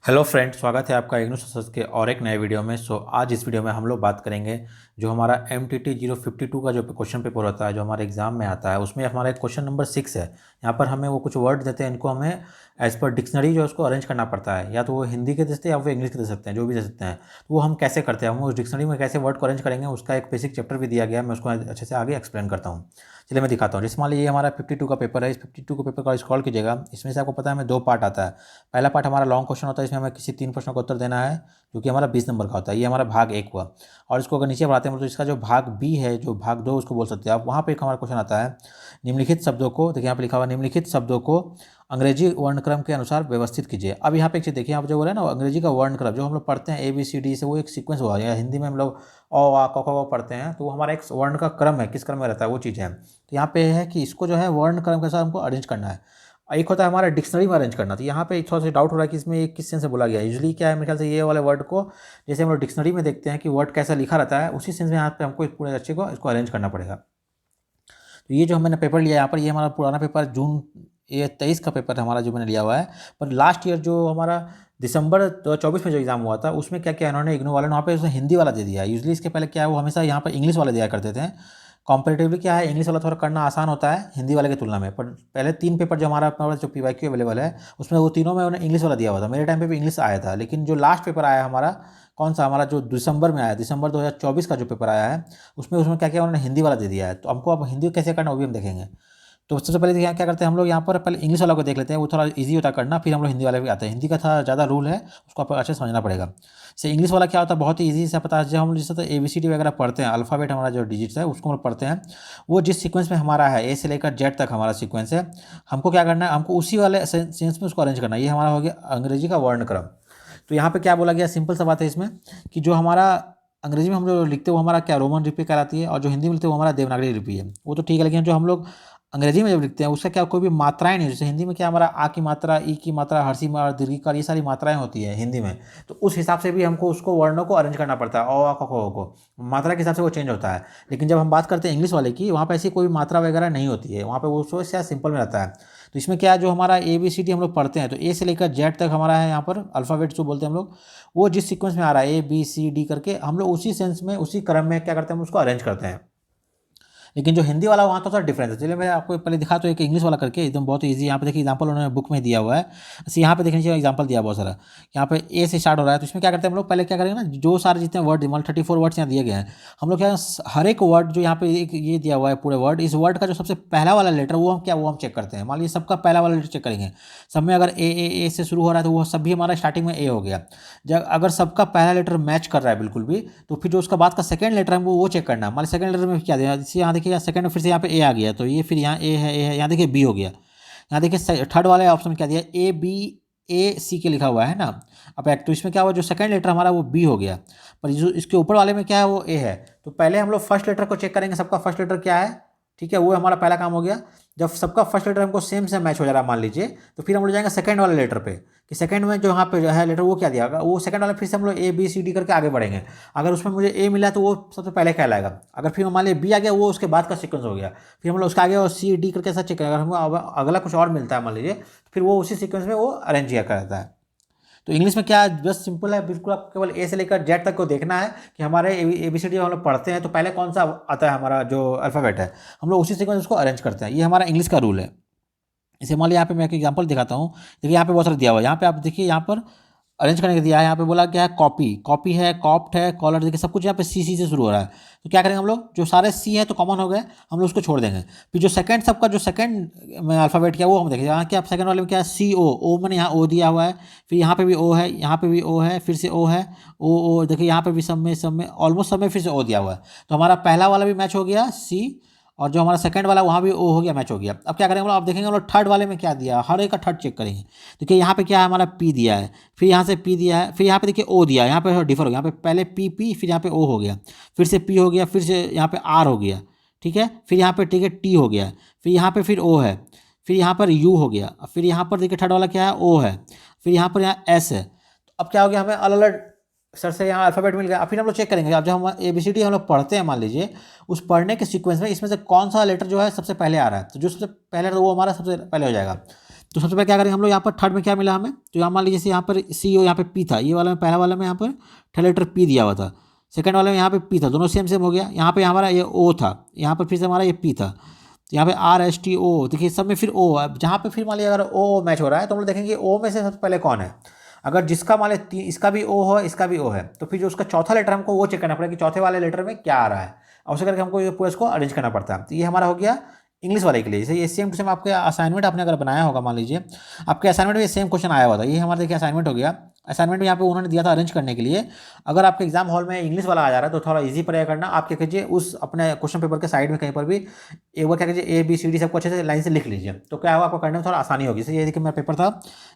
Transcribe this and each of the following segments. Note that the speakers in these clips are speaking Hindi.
हेलो फ्रेंड, स्वागत है आपका इग्नू सक्सेस के और एक नए वीडियो में। आज इस वीडियो में हम लोग बात करेंगे जो हमारा MTT 052 का जो क्वेश्चन पेपर होता है, जो हमारे एग्जाम में आता है, उसमें हमारा क्वेश्चन नंबर 6 है। यहाँ पर हमें वो कुछ वर्ड देते हैं, इनको हमें एज पर डिक्शनरी जो है उसको अरेंज करना पड़ता है। या तो वो हिंदी के दे सकते हैं या वो इंग्लिश के दे सकते हैं, जो भी दे सकते हैं। तो वो हम कैसे करते हैं, हम उस डिक्शनरी में कैसे वर्ड को अरेंज करेंगे, उसका एक बेसिक चैप्टर भी दिया गया है। मैं उसको अच्छे से आगे एक्सप्लेन करता हूँ। चलिए मैं दिखाता हूँ। जैसे मान लीजिए ये हमारा 52 का पेपर है। इस 52 के पेपर का स्क्रॉल कीजिएगा। इसमें से आपको पता है हमें 2 पार्ट आता है। पहला पार्ट हमारा लॉन्ग क्वेश्चन होता है, इसमें हमें किसी 3 प्रश्नों का उत्तर देना है, जो कि हमारा 20 नंबर का होता है। ये हमारा भाग 1 हुआ। और इसको अगर नीचे बढ़ाते हैं तो इसका जो भाग बी है, जो भाग 2 उसको बोल सकते हैं आप। वहाँ पे एक हमारा क्वेश्चन आता है, निम्नलिखित शब्दों को, देखिए यहाँ पे लिखा हुआ निम्नलिखित शब्दों को अंग्रेजी वर्णक्रम के अनुसार व्यवस्थित कीजिए। अब यहाँ पे एक चीज़ देखिए, यहाँ पे जो बोला है ना, अंग्रेजी का वर्णक्रम जो हम लोग पढ़ते हैं ABCD से, वो एक सीक्वेंस हुआ है। हिंदी में हम लोग अ आ क ख पढ़ते हैं, तो वो हमारा एक वर्ण का क्रम है, किस क्रम में रहता है वो चीज़ है। तो यहाँ पे है कि इसको जो है वर्ण क्रम के साथ हमको अरेंज करना है। एक होता है हमारा डिक्शनरी में अरेंज करना। तो यहाँ पे थोड़ा सा डाउट हो रहा है कि इसमें ये किस सेंस से बोला गया है। यूजुअली क्या है, मेरे ख्याल से ये वाले वर्ड को जैसे हम लोग डिक्शनरी में देखते हैं कि वर्ड कैसा लिखा रहता है, उसी सेंस में यहाँ पे हमको इस पूरे अच्छे को इसको अरेंज करना पड़ेगा। तो ये जो मैंने पेपर लिया यहाँ पर, ये हमारा पुराना पेपर जून ये 23 का पेपर हमारा जो मैंने लिया हुआ है। पर लास्ट ईयर जो हमारा दिसंबर 2024 में जो एग्जाम हुआ था, उसमें क्या किया इन्होंने, इग्नू वाले ने वहाँ पे उसने हिंदी वाला दे दिया है। यूजली इसके पहले क्या है, वो हमेशा यहाँ पर इंग्लिश वाला दिया करते थे। कंपैरेटिवली क्या है, इंग्लिश वाला थोड़ा करना आसान होता है हिंदी वाले की तुलना में। पर पहले 3 पेपर जो हमारा जो PYQ अवेलेबल है, उसमें वो तीनों में उन्होंने इंग्लिश वाला दिया हुआ था। मेरे टाइम पे भी इंग्लिश आया था, लेकिन जो लास्ट पेपर आया हमारा, कौन सा हमारा जो दिसंबर में आया, दिसंबर 2024 का जो पेपर आया है, उसमें उसमें क्या किया उन्होंने, हिंदी वाला दे दिया है। तो हमको अब हिंदी कैसे करना वो भी हम देखेंगे। तो सबसे पहले यहाँ क्या करते हैं हम लोग, यहाँ पर पहले इंग्लिश वाला को देख लेते हैं, वो थोड़ा इजी होता है करना। फिर हम लोग हिंदी वाले भी आते हैं। हिंदी का था ज़्यादा रूल है, उसको आपको अच्छे से समझना पड़ेगा। जैसे इंग्लिश वाला क्या होता है, बहुत ही ईजी से पता है। जब हम जैसे तो ABCD वगैरह पढ़ते हैं, अल्फ़ाबेट हमारा जो डिजिट्स है उसको हम लोग पढ़ते हैं, वो जिस सीक्वेंस में हमारा है, A से लेकर Z तक हमारा सीक्वेंस है, हमको क्या करना है, हमको उसी वाले सेंस में उसको अरेंज करना है। ये हमारा हो गया अंग्रेजी का वर्णक्रम। तो यहाँ पे क्या बोला गया, सिंपल सा बात है इसमें, कि जो हमारा अंग्रेजी में हम जो लिखते हैं वो हमारा क्या रोमन लिपि कहलाती है, और जो हिंदी में लिखते हैं वो हमारा देवनागरी लिपि है। वो तो ठीक है, लेकिन जो हम लोग अंग्रेजी में जब लिखते हैं उसका क्या कोई भी मात्राएं नहीं। जैसे हिंदी में क्या हमारा आ की मात्रा, ई की मात्रा, हर्षी मात्रा, दीर्घिकार, ये सारी मात्राएं होती है हिंदी में। तो उस हिसाब से भी हमको उसको वर्णों को अरेंज करना पड़ता है। अ आ क ख को मात्रा के हिसाब से वो चेंज होता है। लेकिन जब हम बात करते हैं इंग्लिश वाले की, वहाँ पर ऐसी कोई मात्रा वगैरह नहीं होती है। वहाँ पर वो सो से सिंपल में रहता है। तो इसमें क्या है, जो हमारा ABCD हम लोग पढ़ते हैं, तो A से लेकर Z तक हमारा है यहाँ पर अल्फ़ाबेट जो बोलते हैं हम लोग, वो जिस सीक्वेंस में आ रहा है ABCD करके, हम लोग उसी सेंस में उसी क्रम में क्या करते हैं, हम उसको अरेंज करते हैं। लेकिन जो हिंदी वाला वहाँ तो थोड़ा डिफरेंस है। चलिए मैं आपको पहले दिखा तो एक इंग्लिश वाला करके, एकदम बहुत ईजी। यहाँ पे देखिए एग्जांपल उन्होंने बुक में दिया हुआ है। ऐसे यहाँ पे देखने चाहिए एग्जांपल दिया बहुत सारा। यहाँ पे A से स्टार्ट हो रहा है, तो इसमें क्या करते हैं हम लोग, पहले क्या करेंगे ना, जो सारे जितने वर्ड, मतलब 34 वर्ड्स यहाँ दिए गए हैं, हम लोग क्या हर एक वर्ड जो यहाँ पे एक ये दिया हुआ है पूरे वर्ड, इस वर्ड का जो सबसे पहला वाला लेटर वो हम क्या, वो हम चेक करते हैं। मान लीजिए सबका पहला वाला लेटर चेक करेंगे। सब में अगर ए से शुरू हो रहा है, तो वो सब भी हमारा स्टार्टिंग में A हो गया। जब अगर सबका पहला लेटर मैच कर रहा है बिल्कुल भी, तो फिर जो उसका बाद का सेकंड लेटर है वो चेक करना है। मान लीजिए सेकंड लेटर में क्या दिया, जैसे यहाँ देखिए सेकंड में फिर से यहाँ पे A आ गया, तो ये फिर यहाँ A है, यहाँ देखिए B हो गया। यहाँ देखिए थर्ड वाले ऑप्शन में क्या दिया, ABAC के लिखा हुआ है ना। अब एक तो इसमें क्या हुआ, जो सेकंड लेटर हमारा वो B हो गया, पर जो इसके ऊपर वाले में क्या है वो A है। तो पहले हम लोग फर्स्ट लेटर को चेक करेंगे, सबका फर्स्ट लेटर क्या है, ठीक है, वो हमारा पहला काम हो गया। जब सबका फर्स्ट लेटर हमको सेम से मैच हो जा रहा है मान लीजिए, तो फिर हम लोग जाएंगे सेकंड वाले लेटर पे, कि सेकंड में जो यहाँ पे है लेटर वो क्या दिया होगा, वो सेकंड वाले फिर से हम लोग ABCD करके आगे बढ़ेंगे। अगर उसमें मुझे A मिला तो वो सबसे पहले कहलाएगा। अगर फिर मान लीजिए B आ गया, वो उसके बाद का सीक्वेंस हो गया। फिर हम लोग उसका आगे और C D करके ऐसा चेक करेंगे। अगर हमको अगला कुछ और मिलता है मान लीजिए, फिर वो उसी सीक्वेंस में वो अरेंज किया करता है। तो इंग्लिश में क्या है, बस सिंपल है बिल्कुल। आप केवल A से लेकर Z तक को देखना है कि हमारे ABCD हम लोग पढ़ते हैं, तो पहले कौन सा आता है हमारा जो अल्फ़ाबेट है, हम लोग उसी सीक्वेंस उसको अरेंज करते हैं। ये हमारा इंग्लिश का रूल है। इसे मान लिया, यहाँ पे मैं एक एग्जांपल दिखाता हूँ। देखिए यहाँ पे बहुत सारा दिया हुआ है। यहाँ पे आप देखिए, यहाँ पर अरेंज करने के दिया है। यहाँ पे बोला क्या है, कॉपी, कॉपी है, कॉप्ट है, कॉलर, देखिए सब कुछ यहाँ पे C से शुरू हो रहा है। तो क्या करेंगे हम लोग, जो सारे C है तो कॉमन हो गए, हम लोग उसको छोड़ देंगे। फिर जो सेकंड, सबका जो सेकंड में अल्फ़ाबेट क्या वो हम देखेंगे। यहाँ क्या सेकंड वाले में क्या है, CO मैंने यहाँ O दिया हुआ है, फिर यहाँ पे भी O है, यहाँ पे भी O है, फिर से O है, O देखिए यहाँ पे भी सब में ऑलमोस्ट सब में फिर से O दिया हुआ है। तो हमारा पहला वाला भी मैच हो गया C, और जो हमारा सेकंड वाला वहाँ भी O हो गया, मैच हो गया। अब क्या करेंगे हम लोग, आप देखेंगे हम लोग थर्ड वाले में क्या दिया, हर एक का थर्ड चेक करेंगे। देखिए यहाँ पे क्या है, हमारा P दिया है, फिर यहाँ से P दिया है, फिर यहाँ पे देखिए O दिया है। यहाँ पे डिफर हो गया, यहाँ पे पहले P फिर यहाँ पे O हो गया, फिर से P हो गया, फिर से यहाँ पे R हो गया, ठीक है, फिर यहाँ पे ठीक है T हो गया, फिर यहाँ पे फिर O है, फिर यहाँ पर U हो गया, फिर यहाँ पर देखिए थर्ड वाला क्या है, O है, फिर यहाँ पर यहाँ S है। तो अब क्या हो गया, हमें अलग अलग सर से यहाँ अल्फ़ाबेट मिल गया। अब फिर हम लोग चेक करेंगे, अब जब हम ABCD हम लोग पढ़ते हैं मान लीजिए, उस पढ़ने के सीक्वेंस में इसमें से कौन सा लेटर जो है सबसे पहले आ रहा है, तो जो सबसे पहले वो हमारा सबसे पहले हो जाएगा। तो सबसे पहले क्या करेंगे हम लोग, यहाँ पर थर्ड में क्या मिला हमें, तो यहाँ मान लीजिए जैसे यहाँ पर सी ओ यहाँ पे पी था, ये वाला में पहला वाला में यहाँ पर थर्ड लेटर पी दिया हुआ था, सेकंड वाले में यहाँ पे पी था, दोनों सेम सेम हो गया। यहाँ पे हमारा ये ओ था, यहाँ पर फिर से हमारा ये पी था, तो यहाँ पे आर एस टी ओ, देखिए सब में फिर ओ। अब जहाँ पे फिर मान लीजिए अगर ओ मैच हो रहा है तो हम लोग देखेंगे ओ में से सबसे पहले कौन है। अगर जिसका मान लीजिए इसका भी ओ हो इसका भी ओ है, तो फिर जो उसका चौथा लेटर हमको वो चेक करना पड़ेगा कि चौथे वाले लेटर में क्या आ रहा है, और उसे करके हमको ये पूरा इसको अरेंज करना पड़ता है। तो ये हमारा हो गया इंग्लिश वाले के लिए। जैसे ये सेम टू सेम आपके असाइनमेंट आपने अगर बनाया होगा, मान लीजिए आपके असाइनमेंट में ये सेम क्वेश्चन आया हुआ था, ये हमारा देखिए असाइनमेंट हो गया। असाइनमेंट में यहाँ पे उन्होंने दिया था अरेंज करने के लिए। अगर आपके एग्जाम हॉल में इंग्लिश वाला आ जा रहा है तो थोड़ा इजी पड़ेगा करना। आप क्या कीजिए, उस अपने क्वेश्चन पेपर के साइड में कहीं पर भी एक बार क्या कीजिए, ए बी सी डी सबको अच्छे से लाइन से लिख लीजिए, तो क्या होगा आपको करने में थोड़ा आसानी होगी। जैसे ये देखिए मेरा पेपर था,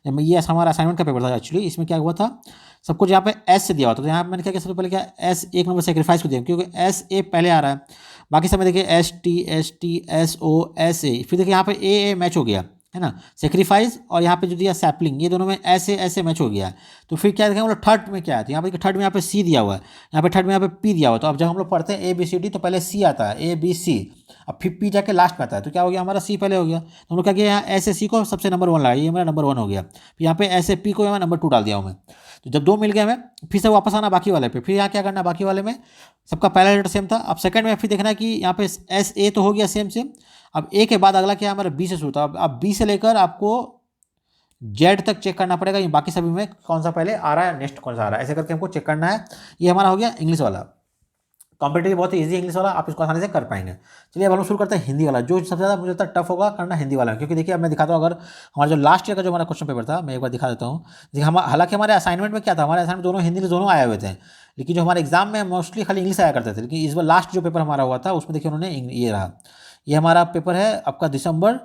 ये हमारा असाइनमेंट का पेपर था एक्चुअली। इसमें क्या हुआ था, सब कुछ यहाँ पे एस से दिया हुआ था, तो यहाँ मैंने क्या किया, सबसे पहले क्या एस एक नंबर सेक्रीफाइस को दिया, क्योंकि एस ए पहले आ रहा है। बाकी सब में देखिए S T S O S A, फिर देखिए यहाँ पे ए मैच हो गया है ना, सेक्रीफाइस, और यहाँ पे जो दिया सैपलिंग, ये दोनों में ऐसे मैच हो गया है। तो फिर क्या देखेंगे हम लोग थर्ड में क्या है, तो यहाँ पे थर्ड में यहाँ पे सी दिया हुआ है, यहाँ पे थर्ड में यहाँ पे पी दिया हुआ है। तो अब जब हम लोग पढ़ते हैं ए बी सी डी तो पहले सी आता है, ए बी सी, अब फिर पी जाके लास्ट में आता है, तो क्या हो गया हमारा सी पहले हो गया। तो हम लोग क्या किया, यहाँ ऐसे सी को सबसे नंबर 1 लगाया, ये मेरा नंबर 1 हो गया। फिर यहाँ पे ऐसे पी को यहाँ नंबर 2 डाल दिया हूँ मैं। तो जब 2 मिल गया हमें, फिर से वापस आना बाकी वाले पे, फिर यहाँ क्या करना, बाकी वाले में सबका पहला लेटर सेम था। अब सेकंड में फिर देखना है कि यहाँ पे एस ए तो हो गया सेम सेम। अब ए के बाद अगला क्या हमारा बी से शुरू था, अब बी से लेकर आपको जेड तक चेक करना पड़ेगा, ये बाकी सभी में कौन सा पहले आ रहा है, नेक्स्ट कौन सा आ रहा है, ऐसे करके हमको चेक करना है। ये हमारा हो गया इंग्लिश वाला। कॉम्पिटेटिव बहुत ही ईजी इंग्लिश वाला, आप इसको आसानी से कर पाएंगे। चलिए अब हम शुरू करते हैं हिंदी वाला, जो सबसे ज़्यादा मुझे लगता है टफ होगा करना हिंदी वाला, क्योंकि देखिए अब मैं दिखाता हूँ, अगर हमारा जो लास्ट ईयर का जो हमारा क्वेश्चन पेपर था, मैं एक बार दिखा देता हूँ। देखिए हम हालांकि हमारे असाइनमेंट में क्या था, हमारे असाइनमेंट दोनों हिंदी दोनों आए हुए थे, लेकिन जो हमारे एग्जाम में मोस्टली खाली इंग्लिश आया करते थे। लेकिन इस बार लास्ट जो पेपर हमारा हुआ था उसमें देखिए उन्होंने ये रहा, ये हमारा पेपर है आपका दिसंबर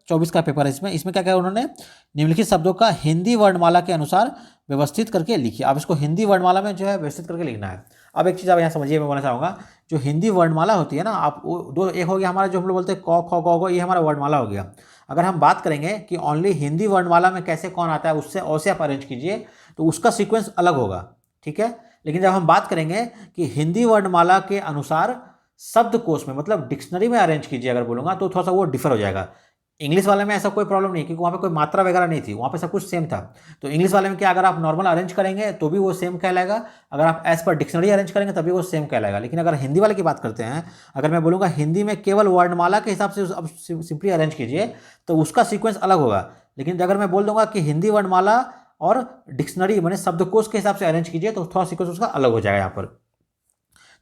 24 का पेपर है। इसमें क्या क्या उन्होंने निम्नलिखित शब्दों का हिंदी वर्णमाला के अनुसार व्यवस्थित करके लिखिए। अब इसको हिंदी वर्णमाला में जो है व्यवस्थित करके लिखना है। अब एक चीज़ आप यहाँ समझिए, मैं बोलना चाहूँगा, जो हिंदी वर्णमाला होती है ना, आप दो, एक हो गया हमारा जो हम लोग बोलते हैं क ख ग घ, ये हमारा वर्णमाला हो गया। अगर हम बात करेंगे कि ओनली हिंदी वर्णमाला में कैसे कौन आता है, उससे ओ से आप अरेंज कीजिए, तो उसका सीक्वेंस अलग होगा, ठीक है। लेकिन जब हम बात करेंगे कि हिंदी वर्णमाला के अनुसार शब्दकोश में, मतलब डिक्शनरी में अरेंज कीजिए अगर बोलूँगा, तो थोड़ा सा वो डिफर हो जाएगा। इंग्लिश वाले में ऐसा कोई प्रॉब्लम नहीं, क्योंकि वहाँ पे कोई मात्रा वगैरह नहीं थी, वहाँ पे सब कुछ सेम था। तो इंग्लिश वाले में क्या, अगर आप नॉर्मल अरेंज करेंगे तो भी वो सेम कहलाएगा, अगर आप एज पर डिक्शनरी अरेंज करेंगे तभी वो सेम कहलाएगा। लेकिन अगर हिंदी वाले की बात करते हैं, अगर मैं बोलूँगा हिंदी में केवल वर्णमाला के हिसाब से अब सिंपली अरेंज कीजिए, तो उसका सीक्वेंस अलग होगा। लेकिन अगर मैं बोल दूंगा कि हिंदी वर्णमाला और डिक्शनरी मैंने शब्दकोश के हिसाब से अरेंज कीजिए, तो थोड़ा सीक्वेंस उसका अलग हो जाएगा यहाँ पर।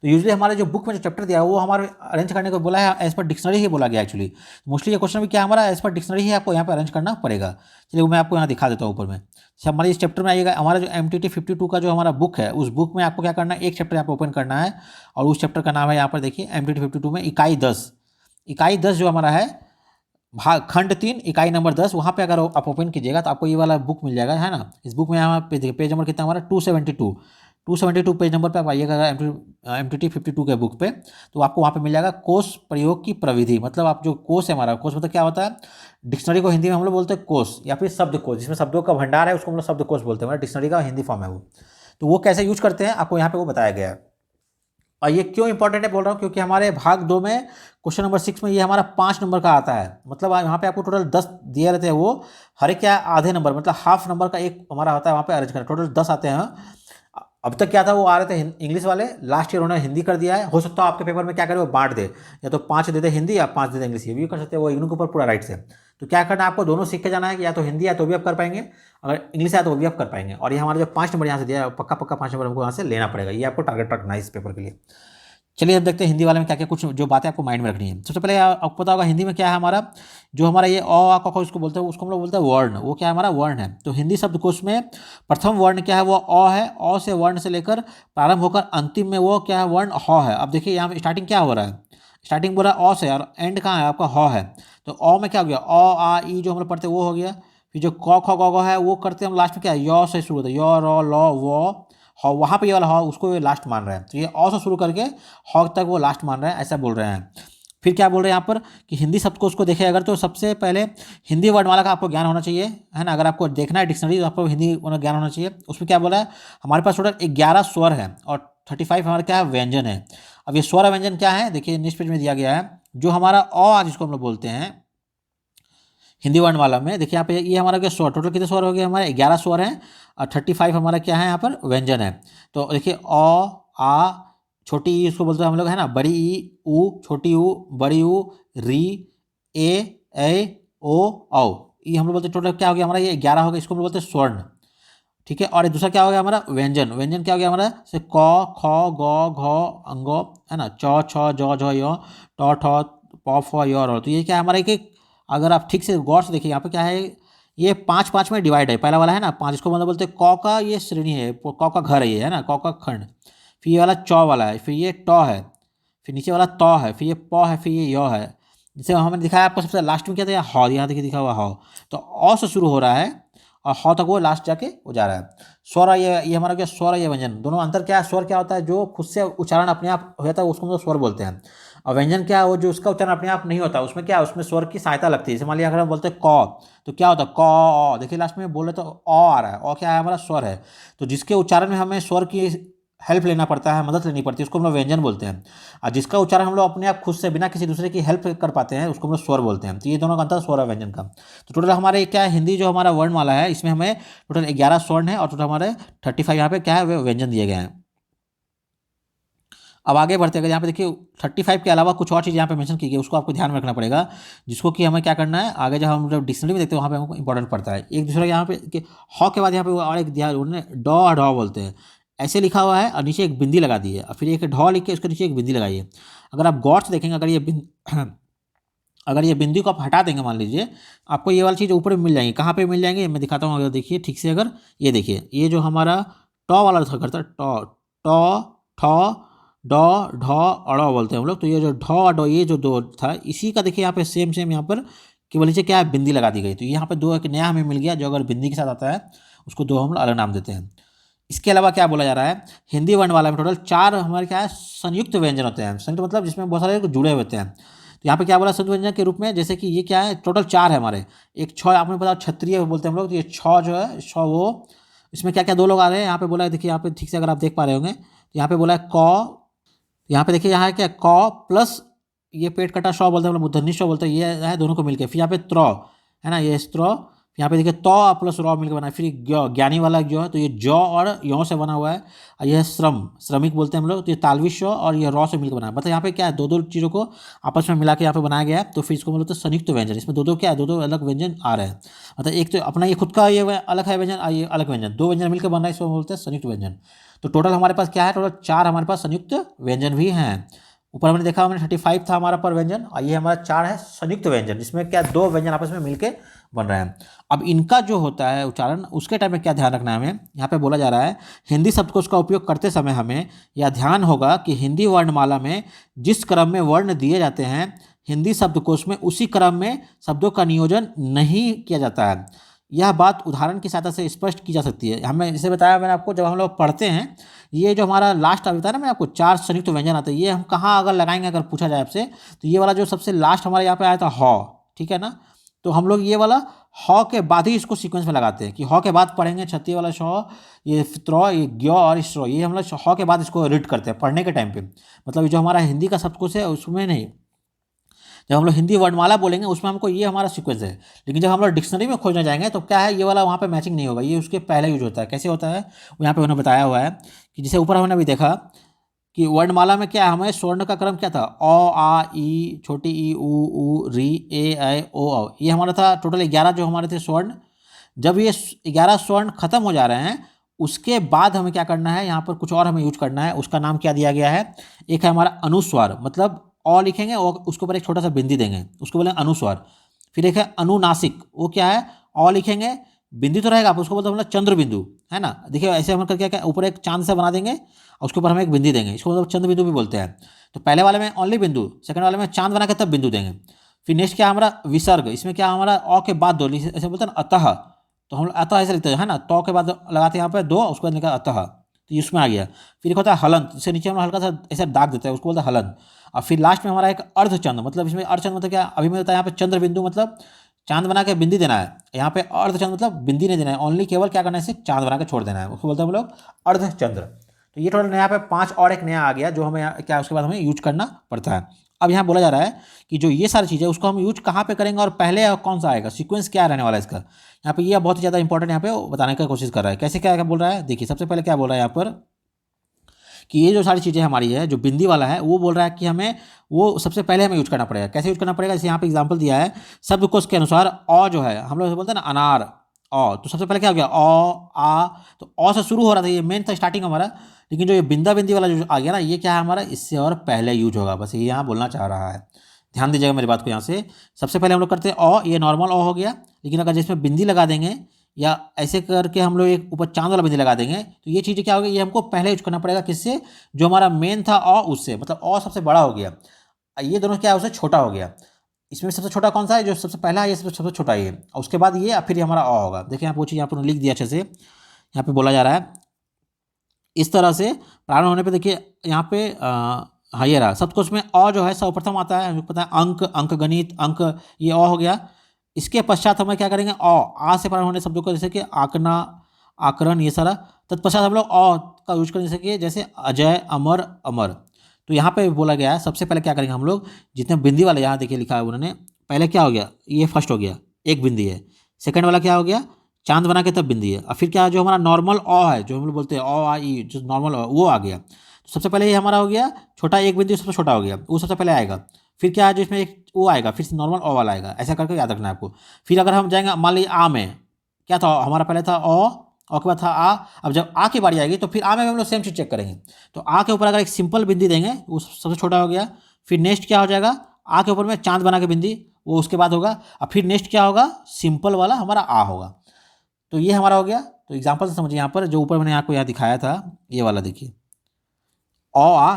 तो यूजुअली हमारे जो बुक में जो चैप्टर दिया है वो हमारे अरेंज करने को बोला है, एज पर डिक्शनरी ही बोला गया एक्चुअली। मोस्टली ये क्वेश्चन भी क्या हमारा एज पर डिक्शनरी ही आपको यहाँ पर अरेंज करना पड़ेगा। चलिए मैं आपको यहाँ दिखा देता हूँ ऊपर में। अच्छा, हमारे इस चैप्टर में आइएगा, हमारा जो MTT 52 का जो हमारा बुक है, उस बुक में आपको क्या करना है, एक चैप्टर यहाँ पर ओपन करना है, और उस चैप्टर का नाम है, यहाँ पर देखिए MTT 52 में इकाई 10 जो हमारा है, भाग खंड 3 इकाई नंबर 10, वहाँ पे अगर आप ओपन कीजिएगा तो आपको ये वाला बुक मिल जाएगा, है ना। इस बुक में यहाँ पेज नंबर कितना हमारा 272 पेज नंबर पे आप आइएगा MTT 52 के बुक पे, तो आपको वहाँ पे मिल जाएगा कोश प्रयोग की प्रविधि। मतलब आप जो कोश है हमारा, कोश मतलब क्या होता है, डिक्शनरी को हिंदी में हम लोग बोलते हैं कोश, या फिर शब्दकोश, जिसमें शब्दों का भंडार है उसको हम लोग शब्दकोश बोलते हैं, डिक्शनरी का हिंदी फॉर्म है वो। तो वो कैसे यूज करते हैं आपको यहाँ पे वो बताया गया है। और ये क्यों इंपॉर्टेंट है बोल रहा हूँ, क्योंकि हमारे भाग 2 में क्वेश्चन नंबर 6 में ये हमारा 5 नंबर का आता है। मतलब यहाँ पे आपको टोटल 10 दिए रहते हैं, वो हर एक क्या आधे नंबर, मतलब हाफ नंबर का एक हमारा होता है वहाँ पे अरेंज करना, टोटल 10 आते हैं। अब तक क्या था, वो आ रहे थे इंग्लिश वाले, लास्ट ईयर उन्होंने हिंदी कर दिया है। हो सकता है आपके पेपर में क्या करे, वो बांट दे, या तो 5 दे दे हिंदी या 5 दे दे इंग्लिश, ये भी कर सकते हैं, वो इग्नू के ऊपर पूरा राइट से। तो क्या करना है आपको, दोनों सीख के जाना है कि या तो हिंदी है तो भी आप कर पाएंगे, अगर इंग्लिश है तो वो भी आप कर पाएंगे। और ये हमारा जो 5 नंबर यहाँ से दिया है, पक्का 5 नंबर हमको यहाँ से लेना पड़ेगा, ये आपको टारगेट रखना है इस पेपर के लिए। चलिए अब देखते हैं हिंदी वाले में क्या क्या कुछ जो बातें आपको माइंड में रखनी है। सबसे पहले आपको पता होगा हिंदी में क्या है हमारा, जो हमारा ये अ आ क ख उसको बोलते हैं, उसको हम लोग बोलते हैं वर्ण। वो क्या है हमारा, वर्ण है। तो हिंदी शब्दकोश में प्रथम वर्ण क्या है, वो अ है। अ से वर्ण से लेकर प्रारंभ होकर अंतिम में वो क्या है, वर्ण ह है। अब देखिए यहाँ पे स्टार्टिंग क्या हो रहा है, स्टार्टिंग बोल रहा है अ से, और एंड कहाँ है आपका ह है। तो अ में क्या हो गया, अ आ ई जो हम लोग पढ़ते हैं वो हो गया। फिर जो क ख ग घ है वो करते हैं हम लास्ट में क्या है, य से शुरू होता है, य र ल व ह, वहाँ पे ये वाला ह उसको ये लास्ट मान रहे हैं। तो ये अ से शुरू करके ह तक वो लास्ट मान रहे हैं, ऐसा बोल रहे हैं। फिर क्या बोल रहे हैं यहाँ पर कि हिंदी शब्दकोश को देखें अगर, तो सबसे पहले हिंदी वर्णमाला का आपको ज्ञान होना चाहिए, है ना। अगर आपको देखना है डिक्शनरी तो आपको हिंदी ज्ञान होना चाहिए। उसमें क्या बोला है, हमारे पास टोटल 11 स्वर है और 35 हमारा क्या है, व्यंजन है। अब ये स्वर व्यंजन क्या है, देखिए नेक्स्ट पेज में दिया गया है। जो हमारा अ जिसको हम लोग बोलते हैं, हिंदी वर्णमाला में देखिए यहाँ पे ये हमारा क्या स्वर, टोटल कितने स्वर हो गए हमारे 11 स्वर हैं और 35 हमारा क्या है यहाँ पर व्यंजन है। तो देखिए आ, छोटी ई उसको बोलते हैं हम लोग है ना, बड़ी ई, ऊ, छोटी ऊ, बड़ी ऊ, री, ए ओ, ये हम लोग बोलते हैं टोटल क्या हो गया हमारा, ये 11 हो गया, इसको हम लोग बोलते हैं स्वर्ण। ठीक है, और ये दूसरा क्या हो गया हमारा व्यंजन। व्यंजन क्या हो गया हमारा, जैसे क, ख, ग, घ, अंगो है ना, च, छ, ज, झ, य, ट, ठ, प, फ, य, र। तो ये क्या है हमारा एक अगर आप ठीक से गौर से देखिए यहाँ पे क्या है, ये 5-5 में डिवाइड है। पहला वाला है ना 5, इसको मतलब बोलते हैं क का ये श्रेणी है, क का घर है ये है ना, क का खंड। फिर ये वाला च वाला है, फिर ये ट है, फिर नीचे वाला त है, फिर ये प है, फिर ये य है। जैसे हमने दिखाया आपको सबसे लास्ट में क्या था, ह, यहाँ देखिए दिखा हुआ ह। तो अ से शुरू हो रहा है और ह तक वो लास्ट जाके वो जा रहा है। स्वर ये हमारा क्या स्वर ये व्यंजन, दोनों अंतर क्या है, स्वर क्या होता है जो खुद से उच्चारण अपने आप हो जाता है उसको हम लोग स्वर बोलते हैं। और व्यंजन क्या है, वो जो उसका उच्चारण अपने आप नहीं होता, उसमें क्या है, उसमें स्वर की सहायता लगती है। जैसे मान लिया अगर हम बोलते हैं क, तो क्या होता है क, देखिए लास्ट में बोले तो अ आ रहा है, अ क्या है हमारा स्वर है। तो जिसके उच्चारण में हमें स्वर की हेल्प लेना पड़ता है, मदद लेनी पड़ती है, उसको हम लोग व्यंजन बोलते हैं। और जिसका उच्चारण हम लोग अपने आप खुद से बिना किसी दूसरे की हेल्प कर पाते हैं उसको हम लोग स्वर बोलते हैं। तो ये दोनों का अंतर स्वर और व्यंजन का। तो टोटल हमारे क्या है, हिंदी जो हमारा वर्णमाला है इसमें हमें टोटल 11 स्वर्ण है और टोटल हमारे 35 यहाँ पे क्या है व्यंजन दिए गए हैं। अब आगे बढ़ते हैं, अगर यहाँ पे देखिए 35 के अलावा कुछ और चीज़ यहाँ पे मेंशन की गई उसको आपको ध्यान में रखना पड़ेगा, जिसको कि हमें क्या करना है आगे जब हम जब डिक्शनरी में देखते हैं वहाँ पे हमको इंपॉर्टेंट पड़ता है। एक दूसरा यहाँ पे कि ह के बाद यहाँ पे और एक दिया उन्होंने ड ढ बोलते हैं, ऐसे लिखा हुआ है और नीचे एक बिंदी लगा दी है और फिर एक ढ लिख के उसके नीचे एक बिंदी लगाई है। अगर आप गौर से देखेंगे अगर ये बिंदी को आप हटा देंगे मान लीजिए, आपको ये वाली चीज़ ऊपर में मिल जाएंगी। कहाँ पे मिल जाएंगे मैं दिखाता हूँ, अगर देखिए ठीक से, अगर ये देखिए ये जो हमारा ट वाला करता है ट ठ ड ढ अड़ बोलते हैं हम लोग। तो ये जो ढ ड ये जो दो था इसी का देखिए यहाँ पे सेम यहाँ पर केवल नीचे क्या है बिंदी लगा दी गई। तो यहाँ पे दो एक नया हमें मिल गया जो अगर बिंदी के साथ आता है उसको दो हम लोग अलग नाम देते हैं। इसके अलावा क्या बोला जा रहा है, हिंदी वर्णमाला में टोटल 4 हमारे क्या है संयुक्त व्यंजन होते हैं। संयुक्त मतलब जिसमें बहुत सारे जुड़े हुए होते हैं। तो यहाँ पे क्या बोला संयुक्त व्यंजन के रूप में, जैसे कि ये क्या है टोटल 4 है हमारे। एक छ आपने पता क्षत्रिय बोलते हैं हम लोग, तो ये छ जो है छ वो इसमें क्या क्या 2 लोग आ रहे हैं। यहाँ पे बोला है देखिए यहाँ पे ठीक से अगर आप देख पा रहे होंगे तो यहाँ पे बोला है क, यहाँ पे देखिए यहाँ है क्या क प्लस ये पेट कटा श बोलते हैं हम लोग, मूर्धन्य श बोलते हैं, ये है दोनों को मिलकर। फिर यहाँ पे त्र है ना, ये त्र, यहाँ पे देखिए त प्लस र मिलकर बना है। फिर ज्ञानी वाला जो है तो ये ज और यों से बना हुआ है। और यह श्रमिक बोलते हैं हम लोग, तो ये तालवी श और ये र से मिलकर बना है। मतलब यहाँ पे क्या है 2-2 चीज़ों को आपस में मिला के यहाँ पे बनाया गया है। तो फिर इसको बोलते हैं संयुक्त व्यंजन। इसमें 2-2 क्या है 2-2 अलग व्यंजन आ रहे हैं। मतलब एक तो अपना ये खुद का ये अलग है व्यंजन, ये अलग व्यंजन, 2 व्यंजन मिलकर बन रहा है, इसको बोलते हैं संयुक्त व्यंजन। तो टोटल हमारे पास क्या है, टोटल 4 हमारे पास संयुक्त व्यंजन भी हैं। ऊपर हमने देखा हमने 35 था हमारा पर व्यंजन और ये हमारा 4 है संयुक्त व्यंजन, जिसमें क्या 2 व्यंजन आपस में मिलके बन रहे हैं। अब इनका जो होता है उच्चारण उसके टाइम में क्या ध्यान रखना है हमें, यहाँ पे बोला जा रहा है हिंदी शब्दकोश का उपयोग करते समय हमें यह ध्यान होगा कि हिंदी वर्णमाला में जिस क्रम में वर्ण दिए जाते हैं हिंदी शब्दकोश में उसी क्रम में शब्दों का नियोजन नहीं किया जाता है। यह बात उदाहरण की सहायता से स्पष्ट की जा सकती है। हमें जैसे बताया मैंने आपको, जब हम लोग पढ़ते हैं ये जो हमारा लास्ट अभी बताया ना मैंने आपको 4 संयुक्त व्यंजन आते हैं, ये हम कहाँ अगर लगाएंगे अगर पूछा जाए आपसे, तो ये वाला जो सबसे लास्ट हमारे यहाँ पे आया था ह, ठीक है ना। तो हम लोग ये वाला ह के बाद ही इसको सीक्वेंस में लगाते हैं कि ह के बाद पढ़ेंगे क्षत्रिय वाला श, ये त्र, ये ज्ञ और श्र, ये हम लोग ह के बाद इसको रीड करते हैं पढ़ने के टाइम पे। मतलब जो हमारा हिंदी का शब्दकोश है उसमें नहीं, जब हम लोग हिंदी वर्णमाला बोलेंगे उसमें हमको ये हमारा सीक्वेंस है। लेकिन जब हम लोग डिक्शनरी में खोजने जाएंगे तो क्या है ये वाला वहाँ पे मैचिंग नहीं होगा, ये उसके पहले यूज होता है। कैसे होता है वो यहाँ पे उन्होंने बताया हुआ है कि जैसे ऊपर हमने अभी देखा कि वर्णमाला में क्या हमें स्वर्ण का क्रम क्या था, अ आ ई, छोटी ई, ऊ री, ए ऐ ओ औ, ये हमारा था टोटल 11 जो हमारे थे स्वर्ण। जब ये 11 स्वर्ण खत्म हो जा रहे हैं उसके बाद हमें क्या करना है, यहाँ पर कुछ और हमें यूज करना है। उसका नाम क्या दिया गया है, एक है हमारा अनुस्वार, मतलब अ लिखेंगे और उसके ऊपर एक छोटा सा बिंदी देंगे, उसको बोलेंगे अनुस्वार। फिर एक है अनुनासिक, वो क्या है अ लिखेंगे बिंदी तो रहेगा, आप उसको बोलते हैं मतलब चंद्र बिंदु, है ना। देखिए ऐसे हम करके क्या ऊपर एक चांद से बना देंगे और उसके ऊपर हम एक बिंदी देंगे, इसको मतलब चंद्र बिंदु भी बोलते हैं। तो पहले वाले में ओनली बिंदु, सेकंड वाले में चांद बना के तब बिंदु देंगे। फिर नेक्स्ट क्या हमारा विसर्ग, इसमें क्या हमारा अ के बाद 2, ऐसे बोलते हैं ना अतः, तो हम अतः ऐसे लिखते हैं है ना, तो के बाद लगाते हैं यहाँ पे 2, उसके बाद लिखा अतः, तो ये उसमें आ गया। फिर एक होता है हलन, इससे नीचे हम हल्का सा ऐसे दाग देते हैं, उसको बोलते हैं हलन। और फिर लास्ट में हमारा एक अर्धचंद्र, मतलब इसमें अर्धचंद्र मतलब क्या, अभी मैं बताया यहाँ पे चंद्र बिंदु मतलब चांद बना के बिंदी देना है, यहाँ पे अर्धचंद्र मतलब बिंदी नहीं देना है, ओनली केवल क्या करना है इसे चांद बना के छोड़ देना है, उसको बोलते हैं हम लोग अर्धचंद्र। तो ये टोटल यहाँ पे 5 और एक नया आ गया जो हमें क्या उसके बाद हमें यूज करना पड़ता है। अब यहाँ बोला जा रहा है कि जो ये सारी चीज़ें उसको हम यूज कहाँ पे करेंगे और पहले कौन सा आएगा, सीक्वेंस क्या रहने वाला है इसका। यहाँ पे ये बहुत ही ज़्यादा इंपॉर्टेंट यहाँ पे बताने का कोशिश कर रहा है। कैसे क्या बोल रहा है, देखिए सबसे पहले क्या बोल रहा है यहाँ पर कि ये जो सारी चीज़ें हमारी है, जो बिंदी वाला है वो बोल रहा है कि हमें वो सबसे पहले हमें यूज करना पड़ेगा। कैसे यूज करना पड़ेगा, जैसे यहाँ पे एग्जाम्पल दिया है शब्दकोश के अनुसार अ जो है, हम लोग बोलते हैं ना अनार अ, तो सबसे पहले क्या हो गया अ आ, तो अ से शुरू हो रहा था, ये मेन था स्टार्टिंग हमारा, लेकिन जो ये बिंदा बिंदी वाला जो आ गया ना, ये क्या है हमारा इससे और पहले यूज होगा, बस ये यहाँ बोलना चाह रहा है। ध्यान दीजिएगा मेरी बात को। यहाँ से सबसे पहले हम लोग करते हैं अ, ये नॉर्मल अ हो गया, लेकिन अगर जिसमें बिंदी लगा देंगे या ऐसे करके हम लोग एक ऊपर चांद वाला बिंदी लगा देंगे तो ये चीज़ें क्या होगी, ये हमको पहले यूज करना पड़ेगा किससे, जो हमारा मेन था अ उससे, मतलब अ सबसे बड़ा हो गया, ये दोनों क्या है उससे छोटा हो गया। इसमें सबसे छोटा कौन सा है, जो सबसे पहला है ये सबसे छोटा ये, और उसके बाद ये फिर ये हमारा अ होगा। देखिए यहाँ पूछिए, यहाँ पर लिख दिया अच्छे से, यहाँ पे बोला जा रहा है इस तरह से प्रारंभ होने पे देखिए यहाँ पे हाँ ये रहा शब्दकोश में अ जो है सर्वप्रथम आता है, हमें पता है अंक, अंक गणित, अंक, ये अ हो गया। इसके पश्चात हमें क्या करेंगे आ से प्रारंभ होने शब्दों को, जैसे कि आकना, आकरण, ये सारा। तत्पश्चात हम लोग अ का यूज करें, जैसे अजय, अमर, अमर। तो यहाँ पे बोला गया है सबसे पहले क्या करेंगे हम लोग, जितने बिंदी वाले यहाँ देखिए लिखा है उन्होंने, पहले क्या हो गया, ये फर्स्ट हो गया एक बिंदी है, सेकंड वाला क्या हो गया चांद बना के तब बिंदी है, और फिर क्या जो हमारा नॉर्मल अ है, जो हम लोग बोलते हैं अ आ ई, जो नॉर्मल वो आ गया। तो सबसे पहले ये हमारा हो गया छोटा एक बिंदु, सबसे छोटा हो गया वो सबसे पहले आएगा। फिर क्या है जो इसमें एक वो आएगा, फिर से नॉर्मल अ वाला आएगा, ऐसा करके याद रखना है आपको। फिर अगर हम जाएंगे मान लीजिए आ में, क्या था हमारा पहले था अ के बाद था आ। अब जब आ की बारी आएगी तो फिर आ में हम लोग सेम चीज़ चेक करेंगे। तो आ के ऊपर अगर एक सिंपल बिंदी देंगे वो सबसे छोटा हो गया। फिर नेक्स्ट क्या हो जाएगा, आ के ऊपर में चांद बना के बिंदी, वो उसके बाद होगा। और फिर नेक्स्ट क्या होगा, सिंपल वाला हमारा आ होगा। तो ये हमारा हो गया। तो एग्जाम्पल से समझिए, यहाँ पर जो ऊपर मैंने आपको यहाँ दिखाया था ये वाला देखिए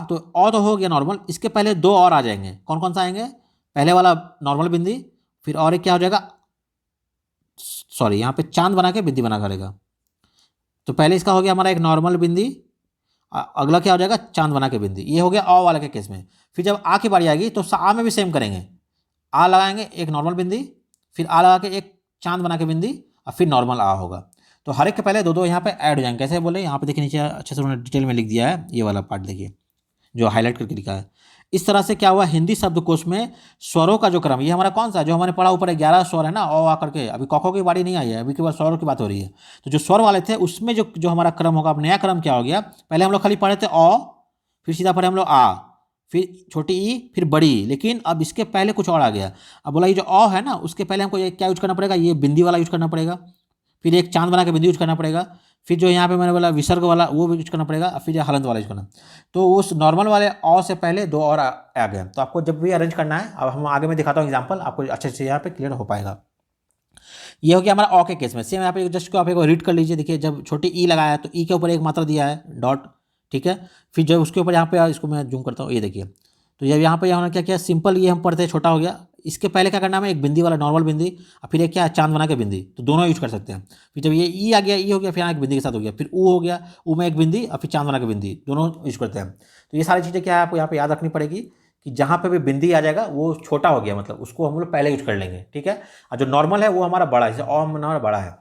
तो तो हो गया नॉर्मल। इसके पहले दो और आ जाएंगे, कौन कौन सा आएंगे, पहले वाला नॉर्मल बिंदी, फिर और एक क्या हो जाएगा, सॉरी यहाँ पे चांद बना के बिंदी बना करेगा। तो पहले इसका हो गया हमारा एक नॉर्मल बिंदी, अगला क्या हो जाएगा चांद बना के बिंदी, ये हो गया अ वाले के केस में। फिर जब आ की बारी आएगी तो आ में भी सेम करेंगे, आ लगाएंगे एक नॉर्मल बिंदी, फिर आ लगा के एक चांद बना के बिंदी, और फिर नॉर्मल आ होगा। तो हर एक के पहले दो दो यहाँ पे ऐड हो जाएंगे। कैसे बोले, यहाँ पे देखिए नीचे अच्छे से उन्होंने डिटेल में लिख दिया है, ये वाला पार्ट देखिए जो हाईलाइट करके लिखा है। इस तरह से क्या हुआ, हिंदी शब्दकोश में स्वरों का जो क्रम, ये हमारा कौन सा जो हमारे पढ़ा ऊपर 11 स्वर है ना अ आ करके, अभी क ख की बारी नहीं आई है, अभी केवल स्वरों की बात हो रही है। तो जो स्वर वाले थे उसमें जो जो हमारा क्रम होगा, अब नया क्रम क्या हो गया, पहले हम लोग खाली पढ़े थे अ, फिर सीधा पढ़े हम लोग आ, फिर छोटी ई, फिर बड़ी, लेकिन अब इसके पहले कुछ और आ गया। अब बोला ये जो अ है ना उसके पहले हमको ये क्या यूज करना पड़ेगा, ये बिंदी वाला यूज करना पड़ेगा, फिर एक चांद बना के बिंदी यूज करना पड़ेगा, फिर जो यहाँ पे मैंने बोला विसर्ग वाला वो भी यूज करना पड़ेगा, और फिर हलंत वाला यूज करना। तो उस नॉर्मल वाले अ से पहले दो और आ गए। तो आपको जब भी अरेंज करना है, अब हम आगे में दिखाता हूँ एग्जाम्पल, आपको अच्छे से यहाँ पे क्लियर हो पाएगा। ये हो गया हमारा अ के केस में। सेम यहाँ पे जस्ट को आप एक रीड कर लीजिए, देखिए जब छोटी ई लगाया तो ई के ऊपर एक मात्रा दिया है डॉट, ठीक है। फिर जब उसके ऊपर यहाँ पे इसको मैं जूम करता हूँ, ये देखिए, तो जब यहाँ पे यहाँ क्या किया, सिंपल ये हम पढ़ते हैं छोटा हो गया। इसके पहले क्या करना है, एक बिंदी वाला नॉर्मल बिंदी, और फिर एक क्या चांद बना के बिंदी, तो दोनों यूज कर सकते हैं। फिर जब ये ई आ गया, ई हो गया, फिर यहाँ एक बिंदी के साथ हो गया, फिर ऊ हो गया, ऊ में एक बिंदी, और फिर चांद बना के बिंदी, दोनों यूज करते हैं। तो ये सारी चीज़ें क्या है आपको यहाँ पे याद रखनी पड़ेगी कि जहाँ पे भी बिंदी आ जाएगा वो छोटा हो गया, मतलब उसको हम लोग पहले यूज कर लेंगे, ठीक है। और जो नॉर्मल है वो हमारा बड़ा है, जैसे अ हमारा बड़ा है।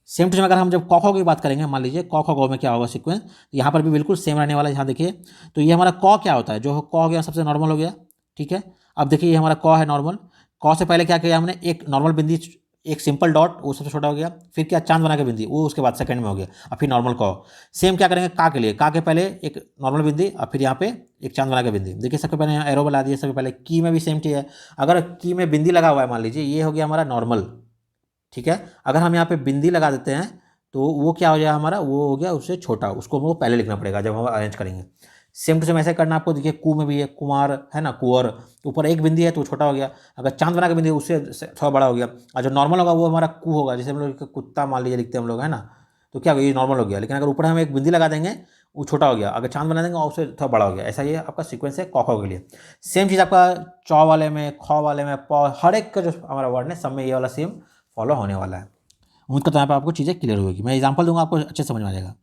सेम टू सेम अगर हम जब क ख की बात करेंगे, मान लीजिए क ख ग में क्या होगा सीक्वेंस, यहाँ पर भी बिल्कुल सेम रहने वाला है। यहाँ देखिए, तो ये हमारा क क्या होता है, जो क हो गया सबसे नॉर्मल हो गया, ठीक है। अब देखिए ये हमारा क है नॉर्मल, क से पहले क्या किया हमने, एक नॉर्मल बिंदी, एक सिंपल डॉट, वो सबसे छोटा हो गया। फिर क्या चांद बना के बिंदी, वो उसके बाद सेकंड में हो गया, और फिर नॉर्मल क। सेम क्या करेंगे का के लिए, का के पहले एक नॉर्मल बिंदी, और फिर यहाँ पे एक चांद बना के बिंदी। देखिए सबसे पहले यहाँ एरो बना दिया, सबसे पहले की में भी सेम चीज़ है। अगर की में बिंदी लगा हुआ है, मान लीजिए ये हो गया हमारा नॉर्मल, ठीक है। अगर हम यहाँ पे बिंदी लगा देते हैं तो वो क्या हो जाएगा हमारा, वो हो गया उससे छोटा, उसको हमको पहले लिखना पड़ेगा जब हम अरेंज करेंगे। सेम टू सेम ऐसे करना आपको। देखिए कु में भी है कुमार है ना, कुंवर, ऊपर एक बिंदी है तो छोटा हो गया। अगर चांद बना के बिंदी उससे थोड़ा बड़ा हो गया, और जो नॉर्मल होगा वो हमारा कु होगा, जैसे हम लोग कुत्ता मान लीजिए लिखते हैं हम लोग है ना, तो क्या होगा ये नॉर्मल हो गया। लेकिन अगर ऊपर हम एक बिंदी लगा देंगे वो छोटा हो गया, अगर चांद बना देंगे और उससे थोड़ा बड़ा हो गया। ऐसा ये आपका सीक्वेंस है क ख के लिए। सेम चीज़ आपका च वाले में, ख वाले में, प, हर एक का जो हमारा वर्ड है सब में ये वाला सेम फॉलो होने वाला है। उम्मीद करता हूँ यहाँ पर आपको चीज़ें क्लियर होगी। मैं एग्जांपल दूंगा, आपको अच्छे समझ में आ जाएगा।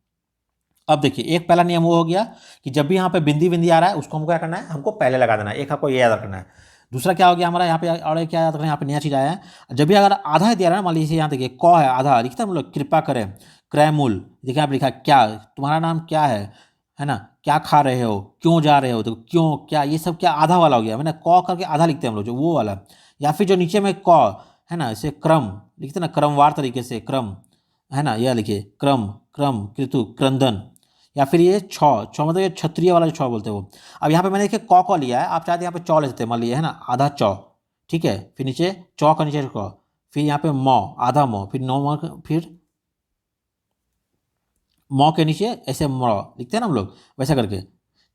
अब देखिए एक पहला नियम वो हो गया कि जब भी यहाँ पे बिंदी बिंदी आ रहा है उसको हमको क्या करना है, हमको पहले लगा देना है। एक आपको ये याद रखना है। दूसरा क्या हो गया हमारा यहाँ पे, और क्या याद रखना है, यहाँ पे नया चीज़ आया है। जब भी अगर आधा दिया रहा है, मान लीजिए यहाँ देखिए क है आधा, लिखता है हम लोग कृपा करें, क्रय मूल, देखिए आप लिखा क्या, तुम्हारा नाम क्या है ना, क्या खा रहे हो, क्यों जा रहे हो, तो क्यों, क्या, ये सब क्या आधा वाला हो गया, मैंने क करके आधा लिखते हैं हम लोग, जो वो वाला। या फिर जो नीचे में क है ना, इसे क्रम लिखते हैं ना, क्रमवार तरीके से क्रम, है ना, यह लिखिए क्रम, क्रम, कृतु, क्रंदन। या फिर ये छ, छ मतलब ये क्षत्रिय वाला जो छ बोलते हैं वो। अब यहाँ पे मैंने देखिए क लिया है, आप चाहते यहाँ पे चौ ले सकते हैं, मान लीजिए, है ना, आधा चौ, ठीक है, फिर नीचे चौ का नीचे क, फिर यहाँ पे मौ, आधा मौ, फिर नौ मौ, फिर मौ के नीचे ऐसे मौ लिखते हैं ना हम लोग, वैसा करके।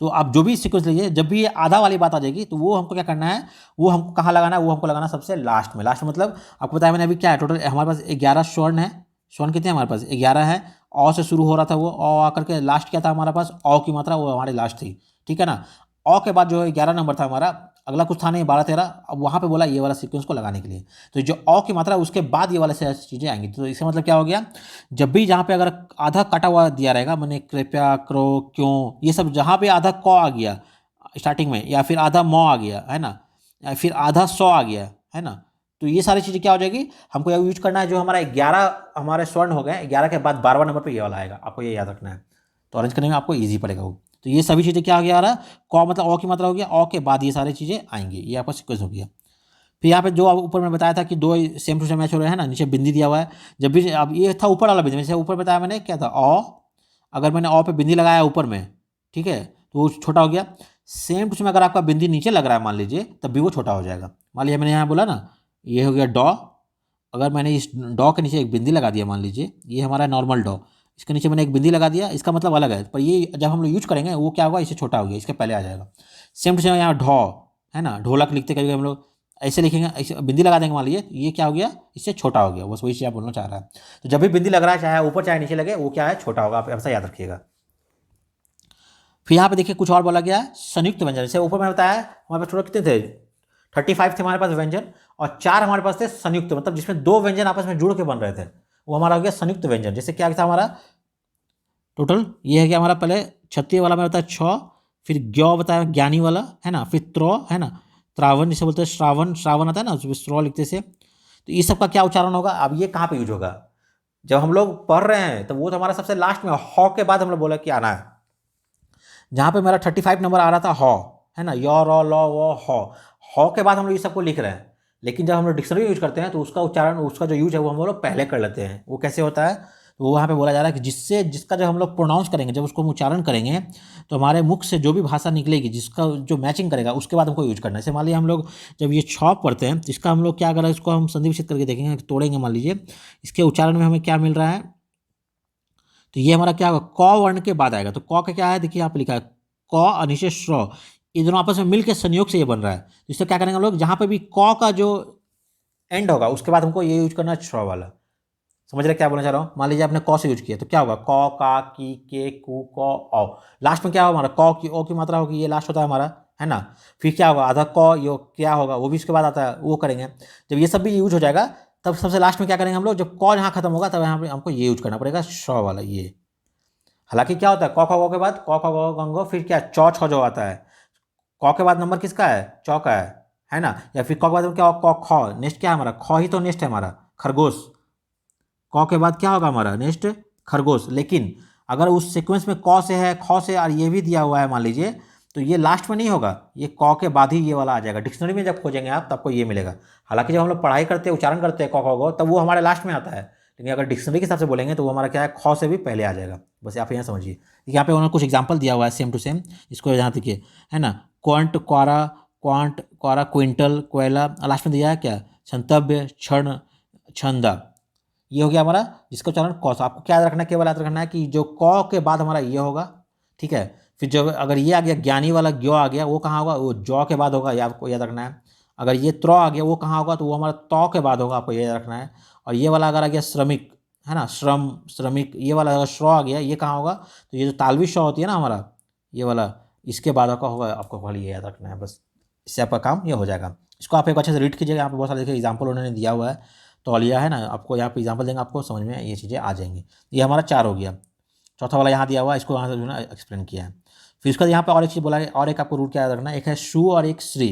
तो आप जो भी सीक्वेंस लीजिए, जब भी ये आधा वाली बात आ जाएगी तो वो हमको क्या करना है, वो हमको कहाँ लगाना है, वो हमको लगाना सबसे लास्ट में। लास्ट में मतलब आपको बताया मैंने अभी क्या है, टोटल हमारे पास 11 स्वर्ण है। स्वर्ण कितने हैं हमारे पास, 11 है। अ से शुरू हो रहा था वो, अ आकर के लास्ट क्या था हमारे पास, अ की मात्रा, वो हमारी लास्ट थी, ठीक है ना। अ के बाद जो 11 नंबर था हमारा, अगला कुछ था नहीं, 12 13, अब वहाँ पे बोला ये वाला सीक्वेंस को लगाने के लिए। तो जो अ की मात्रा उसके बाद ये वाले से चीज़ें आएंगी। तो इसका मतलब क्या हो गया, जब भी जहाँ पे अगर आधा कटा हुआ दिया रहेगा, मैंने कृपया, करो, क्यों, ये सब जहाँ पे आधा क आ गया स्टार्टिंग में, या फिर आधा मौ आ गया, है ना, या फिर आधा सौ आ गया, है ना, तो ये सारी चीज़ें क्या हो जाएगी, हमको यूज करना है। जो हमारा 11 हमारे स्वर्ण हो गए, 11 के बाद 12वां नंबर पे ये वाला आएगा, आपको ये याद रखना है। तो अरेंज करने में आपको ईजी पड़ेगा वो। तो ये सभी चीज़ें क्या हो गया आ रहा, क मतलब अ की मात्रा हो गया, अ के बाद ये सारी चीज़ें आएंगी, ये आपका सिक्वेंस हो गया। फिर यहाँ पे जो ऊपर मैं बताया था कि दो सेम टू सेम मैच हो रहे हैं ना, नीचे बिंदी दिया हुआ है। जब भी, अब ये था ऊपर वाला बिंदी, जैसे ऊपर बताया मैंने क्या था, अगर मैंने अ पे बिंदी लगाया ऊपर में, ठीक है, तो वो छोटा हो गया। सेम टू सेम अगर आपका बिंदी नीचे लग रहा है मान लीजिए, तब भी वो छोटा हो जाएगा। मान लीजिए मैंने यहाँ बोला ना, ये हो गया डॉ, अगर मैंने इस डॉ के नीचे एक बिंदी लगा दिया, मान लीजिए ये हमारा नॉर्मल डॉ, इसके नीचे मैंने एक बिंदी लगा दिया, इसका मतलब अलग है, पर ये जब हम लोग यूज करेंगे वो क्या होगा, इससे छोटा हो गया, इसके पहले आ जाएगा। सेम टू सेम यहाँ ढॉ, है ना, ढोलक लिखते कभी हम लोग ऐसे लिखेंगे, ऐसे बिंदी लगा देंगे मान लीजिए, ये क्या हो गया, इससे छोटा हो गया, बस वही चीज़ आप बोलना चाह रहा है। तो जब भी बिंदी लग रहा है, चाहे ऊपर चाहे नीचे लगे, वो क्या है, छोटा होगा, आप ऐसा याद रखिएगा। फिर यहाँ पे देखिए कुछ और बोला गया है, संयुक्त व्यंजन। जैसे ऊपर मैंने बताया हमारे पास टोटल कितने थे, 35 थे हमारे पास व्यंजन, और 4 हमारे पास थे संयुक्त, मतलब जिसमें 2 व्यंजन आपस में जुड़ के बन रहे थे, वो हमारा हो गया संयुक्त व्यंजन। जैसे क्या था हमारा टोटल, ये है कि हमारा पहले क्षत्रिय वाला में बताया छ, फिर ग्यो बताया ज्ञानी वाला, है ना, फिर त्र, है ना, त्रावण जिसे बोलते हैं, श्रावण, श्रावण आता है ना, उसमें स्ट्रॉ लिखते से। तो इस सब का क्या उच्चारण होगा, अब ये कहाँ पे यूज होगा, जब हम लोग पढ़ रहे हैं तो वो तो हमारा सबसे लास्ट में, ह के बाद हम लोग बोला कि आना है। जहाँ पे मेरा 35 नंबर आ रहा था ह, है ना, य र ल व ह के बाद हम लोग ये सबको लिख रहे हैं। लेकिन जब हम लोग डिक्शनरी यूज करते हैं तो उसका उच्चारण, उसका जो यूज है वो हम लोग पहले कर लेते हैं। वो कैसे होता है, तो वो वहाँ पे बोला जा रहा है कि जिससे, जिसका जब हम लोग प्रोनाउंस करेंगे, जब उसको हम उच्चारण करेंगे, तो हमारे मुख से जो भी भाषा निकलेगी, जिसका जो मैचिंग करेगा, उसके बाद हमको यूज करना है। जैसे मान लीजिए हम लोग जब ये छ पढ़ते हैं, तो इसका हम लोग क्या करें, इसको हम संधि विच्छेद करके देखेंगे, तोड़ेंगे, मान लीजिए इसके उच्चारण में हमें क्या मिल रहा है, तो ये हमारा क्या होगा, क वर्ण के बाद आएगा। तो क का क्या है, देखिए यहाँ पे लिखा है क अनिशे श्र, ये दोनों आपस में मिलकर संयोग से ये बन रहा है। तो इससे क्या करेंगे हम लोग, जहाँ पे भी क का जो एंड होगा उसके बाद हमको ये यूज करना है श्र वाला। समझ रहे क्या बोलना चाह रहा हूँ, मान लीजिए आपने क से यूज किया, तो क्या होगा, क का की के कु क औ, लास्ट में क्या होगा हमारा, क की ओ की मात्रा होगी, ये लास्ट होता है हमारा, है ना। फिर क्या होगा, आधा क यो क्या होगा, वो भी इसके बाद आता है, वो करेंगे। जब ये सब भी यूज हो जाएगा, तब सबसे लास्ट में क्या करेंगे हम लोग, जब क यहाँ खत्म होगा, तब यहाँ पे हमको ये यूज करना पड़ेगा, श्र वाला ये। हालांकि क्या होता है, क ख ग के बाद क ख ग गंगो, फिर क्या चौ छ जो आता है, क के बाद नंबर किसका है, चौ का है ना। या फिर क के बाद क्या होगा, क ख, नेक्स्ट क्या है हमारा, ख ही तो नेक्स्ट है हमारा, खरगोश। क के बाद क्या होगा हमारा नेक्स्ट, खरगोश। लेकिन अगर उस सीक्वेंस में क से है, ख से और ये भी दिया हुआ है मान लीजिए, तो ये लास्ट में नहीं होगा, ये क के बाद ही ये वाला आ जाएगा। डिक्शनरी में जब खोजेंगे आप, तब आपको ये मिलेगा। हालांकि जब हम लोग पढ़ाई करते हैं, उच्चारण करते हैं क ख ग, तब वो हमारे लास्ट में आता है। लेकिन अगर डिक्शनरी के हिसाब से बोलेंगे तो वो हमारा क्या है, ख से भी पहले आ जाएगा। बस आप यहाँ समझिए, यहाँ पे उन्होंने कुछ एग्जाम्पल दिया हुआ है सेम टू सेम, इसको यहाँ देखिए, है ना, क्वांट, क्वारा, क्वांट, क्वारा, क्विंटल, कोयला, लास्ट में दिया है क्या, क्षंतव्य, क्षण, छंदा। ये हो गया हमारा जिसका उच्चारण क से। आपको क्या याद रखना है, केवल याद रखना है कि जो क के बाद हमारा ये होगा, ठीक है। फिर जब अगर ये आ गया ज्ञानी वाला ग्यो आ गया, वो कहाँ होगा, वो जौ के बाद होगा, ये आपको याद रखना है। अगर ये त्र आ गया, वो कहाँ होगा, तो वो हमारा त के बाद होगा, आपको ये याद रखना है। और ये वाला अगर आ गया श्रमिक, है ना, श्रम, श्रमिक, ये वाला अगर श्र आ गया, ये कहाँ होगा, तो ये जो तालवी श होती है ना हमारा, ये वाला, इसके बाद का होगा, आपको खाली ये याद रखना है बस। इससे आपका काम ये हो जाएगा। इसको आप एक अच्छे से रीड कीजिएगा, यहाँ पे बहुत सारे देखिए एग्जाम्पल उन्होंने दिया हुआ है, तौलिया है ना, आपको यहाँ पे एग्जाम्पल देंगे, आपको समझ में ये चीज़ें आ जाएंगी। ये हमारा 4 हो गया। चौथा वाला यहाँ दिया हुआ है, इसको यहाँ से जो है ना एक्सप्लेन किया है। फिर उसका यहाँ पे और एक चीज़ बोला है, और एक आपको रूल क्या याद रखना है, एक है शु और एक श्री।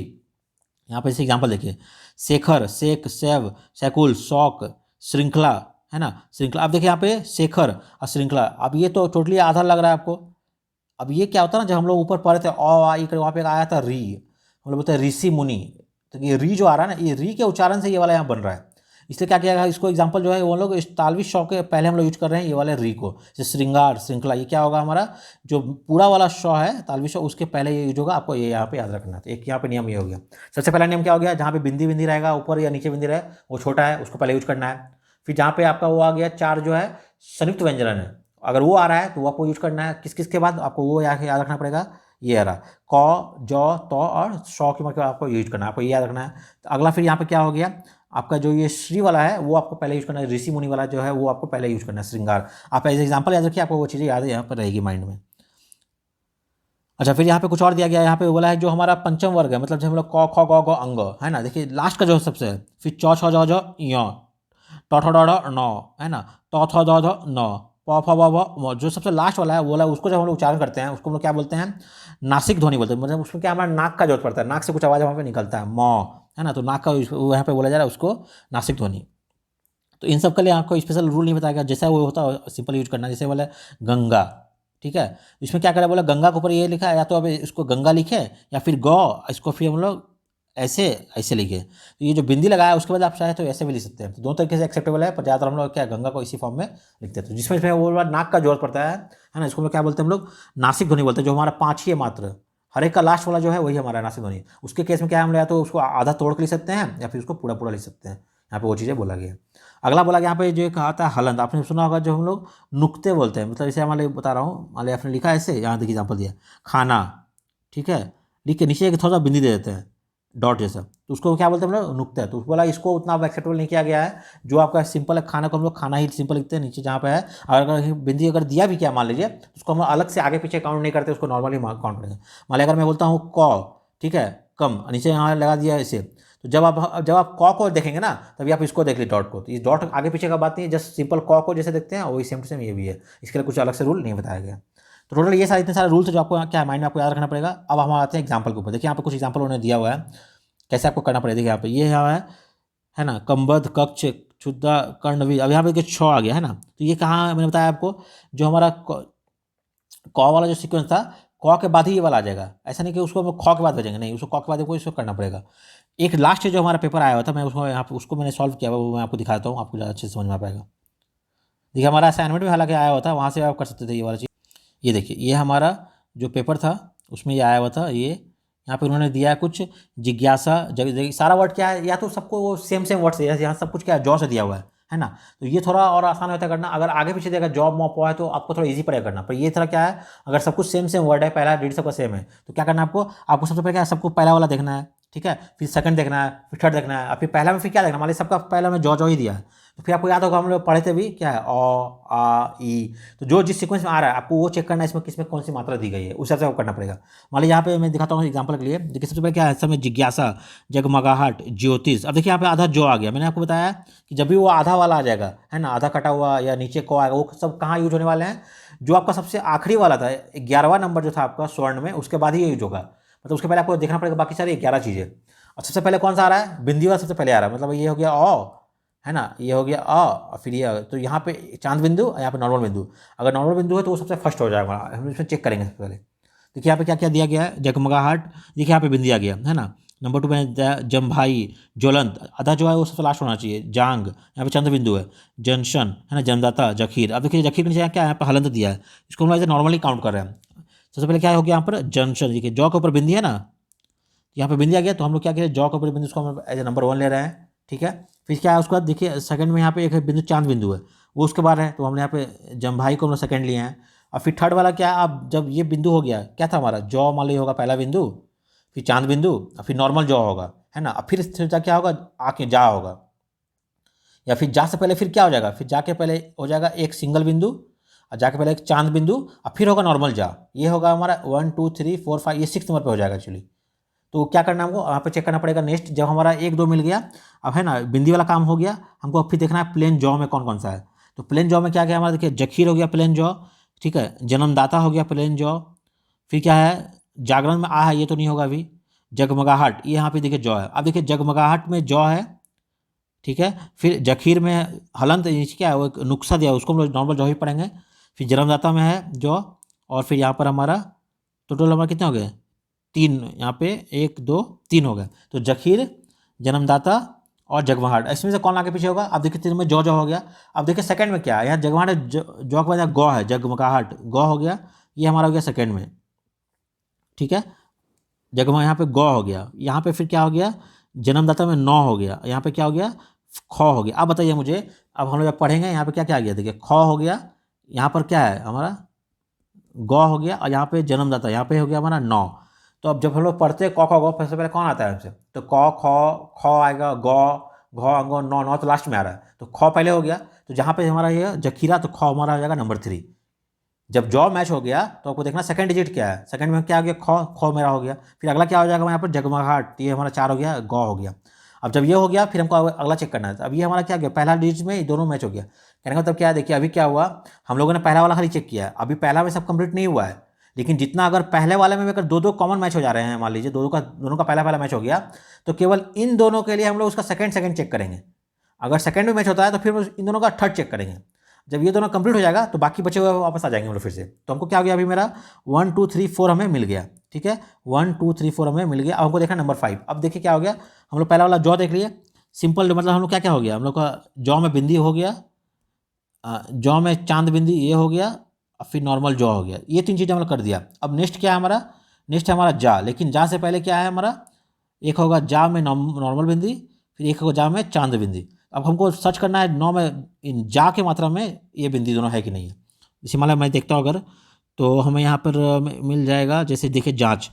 यहाँ पे इसे एग्जाम्पल देखिए, शेखर, शेख, शैव, शैकुल, शौक, श्रृंखला, है ना, श्रृंखला। अब देखिए यहाँ पे शेखर और श्रृंखला, अब ये तो टोटली आधा लग रहा है आपको, अब ये क्या होता है ना, जब हम लोग ऊपर पढ़े थे अ आ ई करके, वहाँ पे आया था री, हम लोग बोलते हैं ऋषि मुनि, तो ये री जो आ रहा है ना, ये री के उच्चारण से ये वाला यहाँ बन रहा है। इसलिए क्या किया गया, इसको एग्जाम्पल जो है वो लोग इस तालवी श के पहले हम लोग यूज कर रहे हैं ये वाले री को, जैसे श्रृंगार, श्रृंखला, ये क्या होगा हमारा जो पूरा वाला श है तालवी श, उसके पहले ये यूज होगा। आपको ये यहाँ पे याद रखना है। तो एक यहाँ पे नियम ये हो गया। सबसे पहला नियम क्या हो गया, जहाँ पे बिंदी बिंदी रहेगा ऊपर या नीचे बिंदी रहे वो छोटा है, उसको पहले यूज करना है। फिर जहाँ पे आपका वो आ गया चार जो है संयुक्त व्यंजन है, अगर वो आ रहा है तो वो आपको यूज करना है। किस किस के बाद आपको वो याद रखना पड़ेगा, ये आ रहा क ज त और श के मतलब आपको यूज करना है, आपको ये याद रखना है। तो अगला फिर यहाँ पे क्या हो गया, आपका जो ये श्री वाला है वो आपको पहले यूज करना है, ऋषि मुनि वाला जो है वो आपको पहले यूज करना है, श्रृंगार। आप एज एग्जाम्पल याद रखिए, आपको वो चीज़ें याद यहाँ पर रहेगी माइंड में। अच्छा, फिर यहाँ पे कुछ और दिया गया है, यहाँ पे बोला है जो हमारा पंचम वर्ग है, मतलब जब हम लोग क ख ग घ अंग है ना, देखिए लास्ट का जो सबसे है, फिर च छ ज झ य, ट ठ ड ढ न, है ना, त थ द ध न, प फ ब भ म, जो सबसे लास्ट वाला है वो वाला, उसको जब हम लोग उच्चारण करते हैं उसको हम लोग क्या बोलते हैं, नासिक ध्वनि बोलते हैं। मतलब उसमें क्या हमारा नाक का जरूरत पड़ता है, नाक से कुछ आवाज़ वहाँ पे निकलता है म, है ना, तो नाक का यहाँ पे बोला जा रहा है उसको नासिक ध्वनि। तो इन सब के लिए आपको स्पेशल रूल नहीं बताया गया, जैसा वो होता है सिंपल यूज करना। जैसे बोले गंगा, ठीक है, इसमें क्या करें, बोला गंगा के ऊपर ये लिखा है, या तो अब इसको गंगा लिखे या फिर गौ, इसको फिर हम लोग ऐसे ऐसे लिखे। तो ये जो बिंदी लगाया उसके बाद आप चाहे तो ऐसे भी लिख सकते हैं। तो दोनों तरीके से एक्सेप्टेबल है, पर ज़्यादातर हम लोग क्या गंगा को इसी फॉर्म में लिखते हैं। तो जिसमें वो नाक का जोर पड़ता है ना, इसको हम लोग क्या बोलते हैं, हम लोग नासिक ध्वनि बोलते हैं। जो हमारा 5 ही है मात्र, हर एक का लास्ट वाला जो है वही हमारा नासिक ध्वनि। उसके केस में क्या है, हम लोग या तो उसको आधा तोड़ के लिख सकते हैं या फिर उसको पूरा पूरा लिख सकते हैं। यहाँ पे वो चीज़ें बोला गया। अगला बोला गया यहाँ पे जो कहा था हलंत, आपने सुना होगा, जो हम लोग नुक्ते बोलते हैं। मतलब इसे हमारे बता रहा हूँ, मान लिया आपने लिखा है ऐसे, यहाँ देखिए एग्जाम्पल दिया खाना, ठीक है, लिख के नीचे एक थोड़ा सा बिंदी दे देते हैं डॉट जैसा, तो उसको क्या बोलते हैं हम लोग, नुक्ता है। तो बोला इसको उतना एक्सेप्टेबल नहीं किया गया है। जो आपका सिंपल है खाना को हम लोग खाना ही सिंपल लिखते हैं नीचे जहाँ पे है। अगर बिंदी अगर दिया भी क्या मान लीजिए, तो उसको हम अलग से आगे पीछे काउंट नहीं करते, उसको नॉर्मली काउंट करेंगे। मान लिया अगर मैं बोलता हूँ क, ठीक है, कम, नीचे यहाँ लगा दिया इसे, तो जब आप क को देखेंगे ना, तभी आप इसको देख लीजिए डॉट को। तो इस डॉट आगे पीछे का बात नहीं है, जस्ट सिंपल क को जैसे देखते हैं वही सेम टू सेम ये भी है। इसके लिए कुछ अलग से रूल नहीं बताया गया। तो टोटल ये सारे इतने सारे रूल्स है जो आपको क्या माइंड में आपको याद रखना पड़ेगा। अब हम आते हैं एग्जाम्पल के ऊपर। देखिए यहाँ पे कुछ एग्जाम्पल उन्होंने दिया हुआ है, कैसे आपको करना पड़ेगा। देखिए यहाँ पे ये है ना, कंबद, कक्ष, क्षुद्धा, कर्णवी। अब यहाँ पे छ आ गया है ना, तो ये कहाँ मैंने बताया आपको, जो हमारा क वाला जो सीक्वेंस था, क के बाद ही ये वाला आ जाएगा। ऐसा नहीं कि उसको हम ख के बाद भेजेंगे, नहीं, उसको क के बाद आपको इसको करना पड़ेगा। एक लास्ट जो हमारा पेपर आया हुआ था, मैं उसको यहाँ पे उसको मैंने सॉल्व किया हुआ, वो मैं आपको दिखाता हूँ, आपको ज़्यादा अच्छे से समझ में आ पाएगा। देखिए हमारा असाइनमेंट भी हालांकि आया हुआ था, वहाँ से आप कर सकते थे ये वाला चीज़। ये देखिए ये हमारा जो पेपर था उसमें ये आया हुआ था। ये यहाँ पे उन्होंने दिया है कुछ जिज्ञासा, सारा वर्ड क्या है, या तो सबको वो सेम वर्ड से, यहाँ सब कुछ क्या है, जॉ से दिया हुआ है ना। तो ये थोड़ा और आसान होता है करना। अगर आगे पीछे देगा जॉब मॉप हुआ है तो आपको थोड़ा इजी पड़ेगा करना। पर ये थोड़ा क्या है, अगर सब कुछ सेम वर्ड है, पहला डेट सबका सेम है, तो क्या करना है आपको सबसे पहले क्या है, सबको पहला वाला देखना है, ठीक है, फिर सेकंड देखना है, फिर थर्ड देखना है, और फिर पहला में फिर क्या देखना, मान लीजिए सबका पहला में जॉ ही दिया है, तो फिर आपको याद होगा हम लोग पढ़े थे भी क्या है, अ आ ई। तो जो जिस सीक्वेंस में आ रहा है आपको वो चेक करना है, इसमें किसमें कौन सी मात्रा दी गई है, उस हिसाब से आपको करना पड़ेगा। मान लीजिए यहाँ पे मैं दिखाता हूँ एग्जाम्पल के लिए। देखिए सबसे पहले क्या है, समय जिज्ञासा, जगमगाहट, ज्योतिष। अब देखिए यहाँ पे आधा जो आ गया, मैंने आपको बताया कि जब भी वो आधा वाला आ जाएगा, है ना, आधा कटा हुआ या नीचे को आएगा, वो सब कहाँ यूज होने वाले हैं, जो आपका सबसे आखिरी वाला था 11वां नंबर जो था आपका स्वर्ण में, उसके बाद ही यूज होगा। मतलब उसके पहले आपको देखना पड़ेगा बाकी सारी 11 चीज़ें। और सबसे पहले कौन सा आ रहा है, बिंदी वाला सबसे पहले आ रहा है, मतलब ये हो गया अ, है ना, ये हो गया अ, और फिर ये, तो यहाँ पे चांद बिंदु, यहाँ पे नॉर्मल बिंदु। अगर नॉर्मल बिंदु है तो वो सबसे फर्स्ट हो जाएगा, हम इसमें चेक करेंगे सबसे पहले। देखिए यहाँ पे क्या क्या दिया गया है, जगमगाहट, देखिए यहाँ पे बिंदी आ गया है ना। नंबर 2 में जम्भाई, ज्वलंत, आधा जो है वो सबसे लास्ट होना चाहिए, जांग, यहाँ पे चंद्र बिंदु है, जंक्शन, है ना, जन्मदाता, जखीर। अब देखिए जखीर के नीचे क्या है, यहाँ पे हलंत दिया है, इसको हम ऐसे नॉर्मली काउंट कर रहे हैं। सबसे पहले क्या हो गया यहाँ पर, जंक्शन। देखिए जॉ के ऊपर बिंदी है ना, यहाँ पे बिंदी आ गया, तो हम लोग क्या करें, जॉ के ऊपर बिंदु उसको हम एज ए नंबर 1 ले रहे हैं, ठीक है। फिर क्या है उसके बाद देखिए सेकंड में यहाँ पे एक बिंदु चांद बिंदु है, वो उसके बाद है, तो हमने यहाँ पे जम्भाई को हम लोग सेकंड लिए हैं। और फिर थर्ड वाला क्या है, अब जब ये बिंदु हो गया, क्या था हमारा, जॉ मान लीजिए होगा पहला बिंदु, फिर चांद बिंदु, और फिर नॉर्मल जॉ होगा, है ना। फिर क्या होगा, आके जा होगा, या फिर जा से पहले फिर क्या हो जाएगा, फिर जा के पहले हो जाएगा एक सिंगल बिंदु, और जाके पहले एक चांद बिंदु, और फिर होगा नॉर्मल जा। ये होगा हमारा 1 2 3 4 5, ये 6 नंबर पर हो जाएगा एक्चुअली। तो क्या करना है हमको, यहाँ पे चेक करना पड़ेगा नेक्स्ट, जब हमारा 1 2 मिल गया, अब है ना बिंदी वाला काम हो गया, हमको अब फिर देखना है प्लेन जॉ में कौन कौन सा है। तो प्लेन जॉ में क्या क्या हमारा, देखिए जखीर हो गया प्लेन जॉ, ठीक है, जन्मदाता हो गया प्लेन जॉ, फिर क्या है, जागरण में आ है, ये तो नहीं होगा अभी, जगमगाहट, ये यहाँ पे देखिए जॉ है। अब देखिए जगमगाहट में जॉ है, ठीक है, फिर जखीर में हलंत, क्या है वो एक नुक्सा दिया, उसको हम लोग नॉर्मल जॉ ही पढ़ेंगे। फिर जन्मदाता में है जॉ, और फिर यहाँ पर हमारा टोटल हमारा कितने हो गए 3, यहाँ पे 1 2 3 हो गए। तो जखीर, जन्मदाता और जगमगाहट, इसमें से कौन आगे पीछे होगा? अब देखिए 3 में जौ हो गया। अब देखिए सेकंड में क्या है, यहाँ जगमगाहट है, जौ के बाद यहाँ गौ है, जगमगाहट गौ हो गया, ये हमारा हो गया सेकंड में, ठीक है। जगमगा यहाँ पे गौ हो गया, यहाँ पे फिर क्या हो गया, जन्मदाता में 9 हो गया, यहाँ पे क्या हो गया, ख हो गया। अब बताइए मुझे, अब हम लोग जब पढ़ेंगे यहाँ पे क्या क्या आ गया, देखिए ख हो गया, यहाँ पर क्या है हमारा गौ हो गया, और यहाँ पे जन्मदाता, यहाँ पे हो गया हमारा 9। तो अब जब हम लोग पढ़ते हैं क ख गौ, सबसे पहले कौन आता है हमसे? तो क ख, ख आएगा, गौ, घ अंगो, 9, 9 तो लास्ट में आ रहा है, तो ख पहले हो गया। तो जहाँ पे हमारा ये जखीरा, तो ख हमारा हो जाएगा नंबर 3। जब जॉ मैच हो गया तो आपको देखना सेकंड डिजिट क्या है, सेकंड में क्या हो गया, ख मेरा हो गया। फिर अगला क्या हो जाएगा यहाँ पर जगमगाहट, ये हमारा 4 हो गया, गौ हो गया। अब जब ये हो गया फिर हमको अगला चेक करना है। अब ये हमारा क्या हो गया, पहला डिजिट में दोनों मैच हो गया। कहने का मतलब क्या है, देखिए अभी क्या हुआ, हम लोगों ने पहला वाला खाली चेक किया है, अभी पहला में सब कंप्लीट नहीं हुआ है, लेकिन जितना अगर पहले वाले में अगर 2 कॉमन मैच हो जा रहे हैं, मान लीजिए दोनों का पहला मैच हो गया, तो केवल इन दोनों के लिए हम लोग उसका सेकंड चेक करेंगे। अगर सेकंड में मैच होता है तो फिर इन दोनों का थर्ड चेक करेंगे। जब ये दोनों कंप्लीट हो जाएगा तो बाकी बचे हुए वापस आ जाएंगे हम लोग फिर से। तो हमको क्या हो गया, अभी मेरा 1 2 3 4 हमें मिल गया, ठीक है, 1 2 3 4 हमें मिल गया। अब हमको देखना नंबर 5। अब देखिए क्या हो गया, हम लोग पहला वाला जौ देख लिए, सिंपल, मतलब हम लोग क्या क्या हो गया, हम लोग का जौ में बिंदी हो गया, जौ में चांद बिंदी ये हो गया, और फिर नॉर्मल जौ हो गया, ये 3 चीज़ें हम लोग कर दिया। अब नेक्स्ट क्या है हमारा, नेक्स्ट है हमारा जा, लेकिन जा से पहले क्या है हमारा, एक होगा जा में नॉर्मल बिंदी, फिर एक होगा जा में चांद बिंदी। अब हमको सर्च करना है 9 में इन जा के मात्रा में ये बिंदी दोनों है कि नहीं है। जैसे मान लो मैं देखता हूँ अगर, तो हमें यहाँ पर मिल जाएगा, जैसे देखिए जांच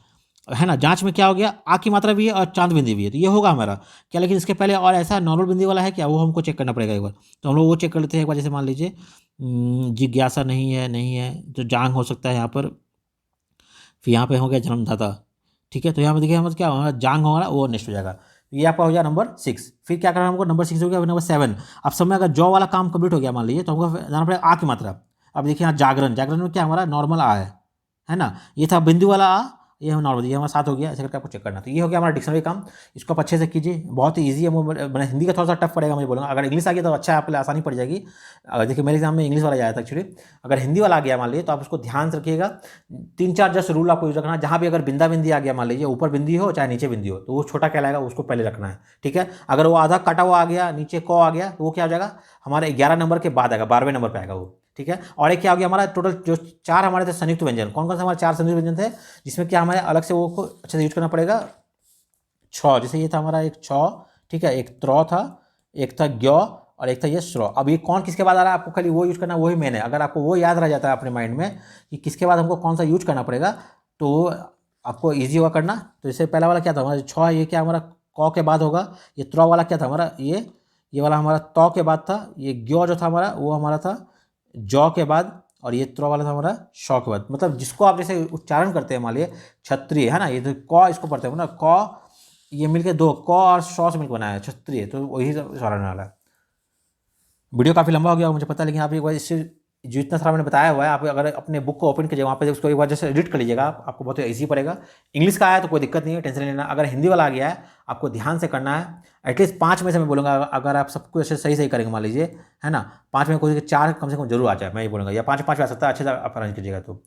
है ना, जांच में क्या हो गया, आ की मात्रा भी है और चांद बिंदी भी है, तो ये होगा हमारा क्या। लेकिन इसके पहले और ऐसा नॉर्मल बिंदी वाला है क्या, वो हमको चेक करना पड़ेगा एक बार। तो हम लोग वो चेक कर लेते हैं एक बार। जैसे मान लीजिए जिज्ञासा नहीं है, तो जांग हो सकता है यहाँ पर, फिर यहाँ पे हो गया जन्मदाता, ठीक है। तो यहाँ पे देखिए हमारा क्या होगा, जांग हमारा वो नेक्स्ट हो जाएगा, ये आपका हो गया नंबर 6। फिर क्या करना है हमको, नंबर 6 हो गया, नंबर 7। अब समय अगर जॉ वाला काम कंप्लीट हो गया मान लीजिए, तो हमको जाना पड़ेगा आ की मात्रा। अब देखिए यहाँ जागरण, जागरण में क्या हमारा नॉर्मल आ है ना, ये था बिंदु वाला आ, ये हम नॉर्मल, ये हमारा 7 हो गया, ऐसे करके आपको चेक करना। तो ये हो गया हमारा डिक्शनरी काम, इसको आप अच्छे से कीजिए, बहुत ही ईजी है। मैंने हिंदी का थोड़ा सा टफ पड़ेगा मुझे बोलूँगा, अगर इंग्लिश आ गया तो अच्छा है, आप आसानी पड़ जाएगी। अगर देखिए मेरे एग्जाम में इंग्लिश वाला आया था एक्चुअली, अगर हिंदी वाला आ गया मान लीजिए तो आप उसको ध्यान से रखिएगा। 3 4 जस्ट रूल आपको यूज रखना, जहाँ भी अगर बिंदा बिंदी आ गया मान लीजिए, ऊपर बिंदी हो चाहे नीचे बिंदी हो, तो वो छोटा कहलाएगा, उसको पहले रखना है, ठीक है। अगर वो आधा कटा हुआ आ गया, नीचे क आ गया, तो वो क्या हो जाएगा, हमारे 11 नंबर के बाद आएगा, 12वें नंबर पे आएगा वो, ठीक है। और एक क्या हो गया हमारा, टोटल जो 4 हमारे थे संयुक्त व्यंजन, कौन कौन से हमारे 4 संयुक्त व्यंजन थे, जिसमें क्या हमारे अलग से वो को अच्छे से यूज करना पड़ेगा। छ, जैसे ये था हमारा एक छ, ठीक है, एक त्र था, एक था ग्य, और एक था ये श्र। अब ये कौन किसके बाद आ रहा है, आपको खाली वो यूज करना, वही मेन है। अगर आपको वो याद रह जाता है अपने माइंड में कि किसके बाद हमको कौन सा यूज करना पड़ेगा, तो आपको ईजी होगा करना। तो जैसे पहला वाला क्या था हमारा छ, ये क्या हमारा क के बाद होगा। ये त्र वाला क्या था हमारा, ये वाला हमारा त के बाद था। ये ग्य जो था हमारा वो हमारा था ज के बाद, और ये त्र वाला था हमारा श के बाद। मतलब जिसको आप जैसे उच्चारण करते हैं, मान लीजिए क्षत्रिय है ना, ये तो क इसको पढ़ते हैं ना, क ये मिलके 2 क और श से मिलकर बनाया है क्षत्रिय, तो वही सवाल आने वाला है। वीडियो काफ़ी लंबा हो गया मुझे पता है, लेकिन आप एक बार इससे जो इतना सारा मैंने बताया हुआ है, आप अगर अपने बुक को ओपन कीजिए, वहाँ पे उसको एक बार जैसे एडिट कर लीजिएगा, आपको बहुत ईजी पड़ेगा। इंग्लिश का आया तो कोई दिक्कत नहीं है, टेंशन नहीं लेना। अगर हिंदी वाला आ गया है, आपको ध्यान से करना है। एटलीस्ट 5 में से मैं बोलूँगा, अगर आप सब कुछ सही करेंगे मान लीजिए, है ना, 5 में कोई 4 कम से कम जरूर आ जाए, मैं ये बोलूँगा, या 5 5 आ सकता है, अच्छे से आप अरेंज कीजिएगा। तो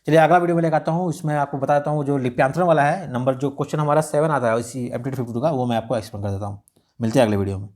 चलिए अगला वीडियो में लेकर आता हूँ, इसमें आपको बता देता हूँ जो लिप्यांतरण वाला है नंबर, जो क्वेश्चन हमारा 7 आता है इसी एमटीटी 52 का, वो मैं आपको एक्सप्लेन कर देता हूँ। मिलते हैं अगले वीडियो में।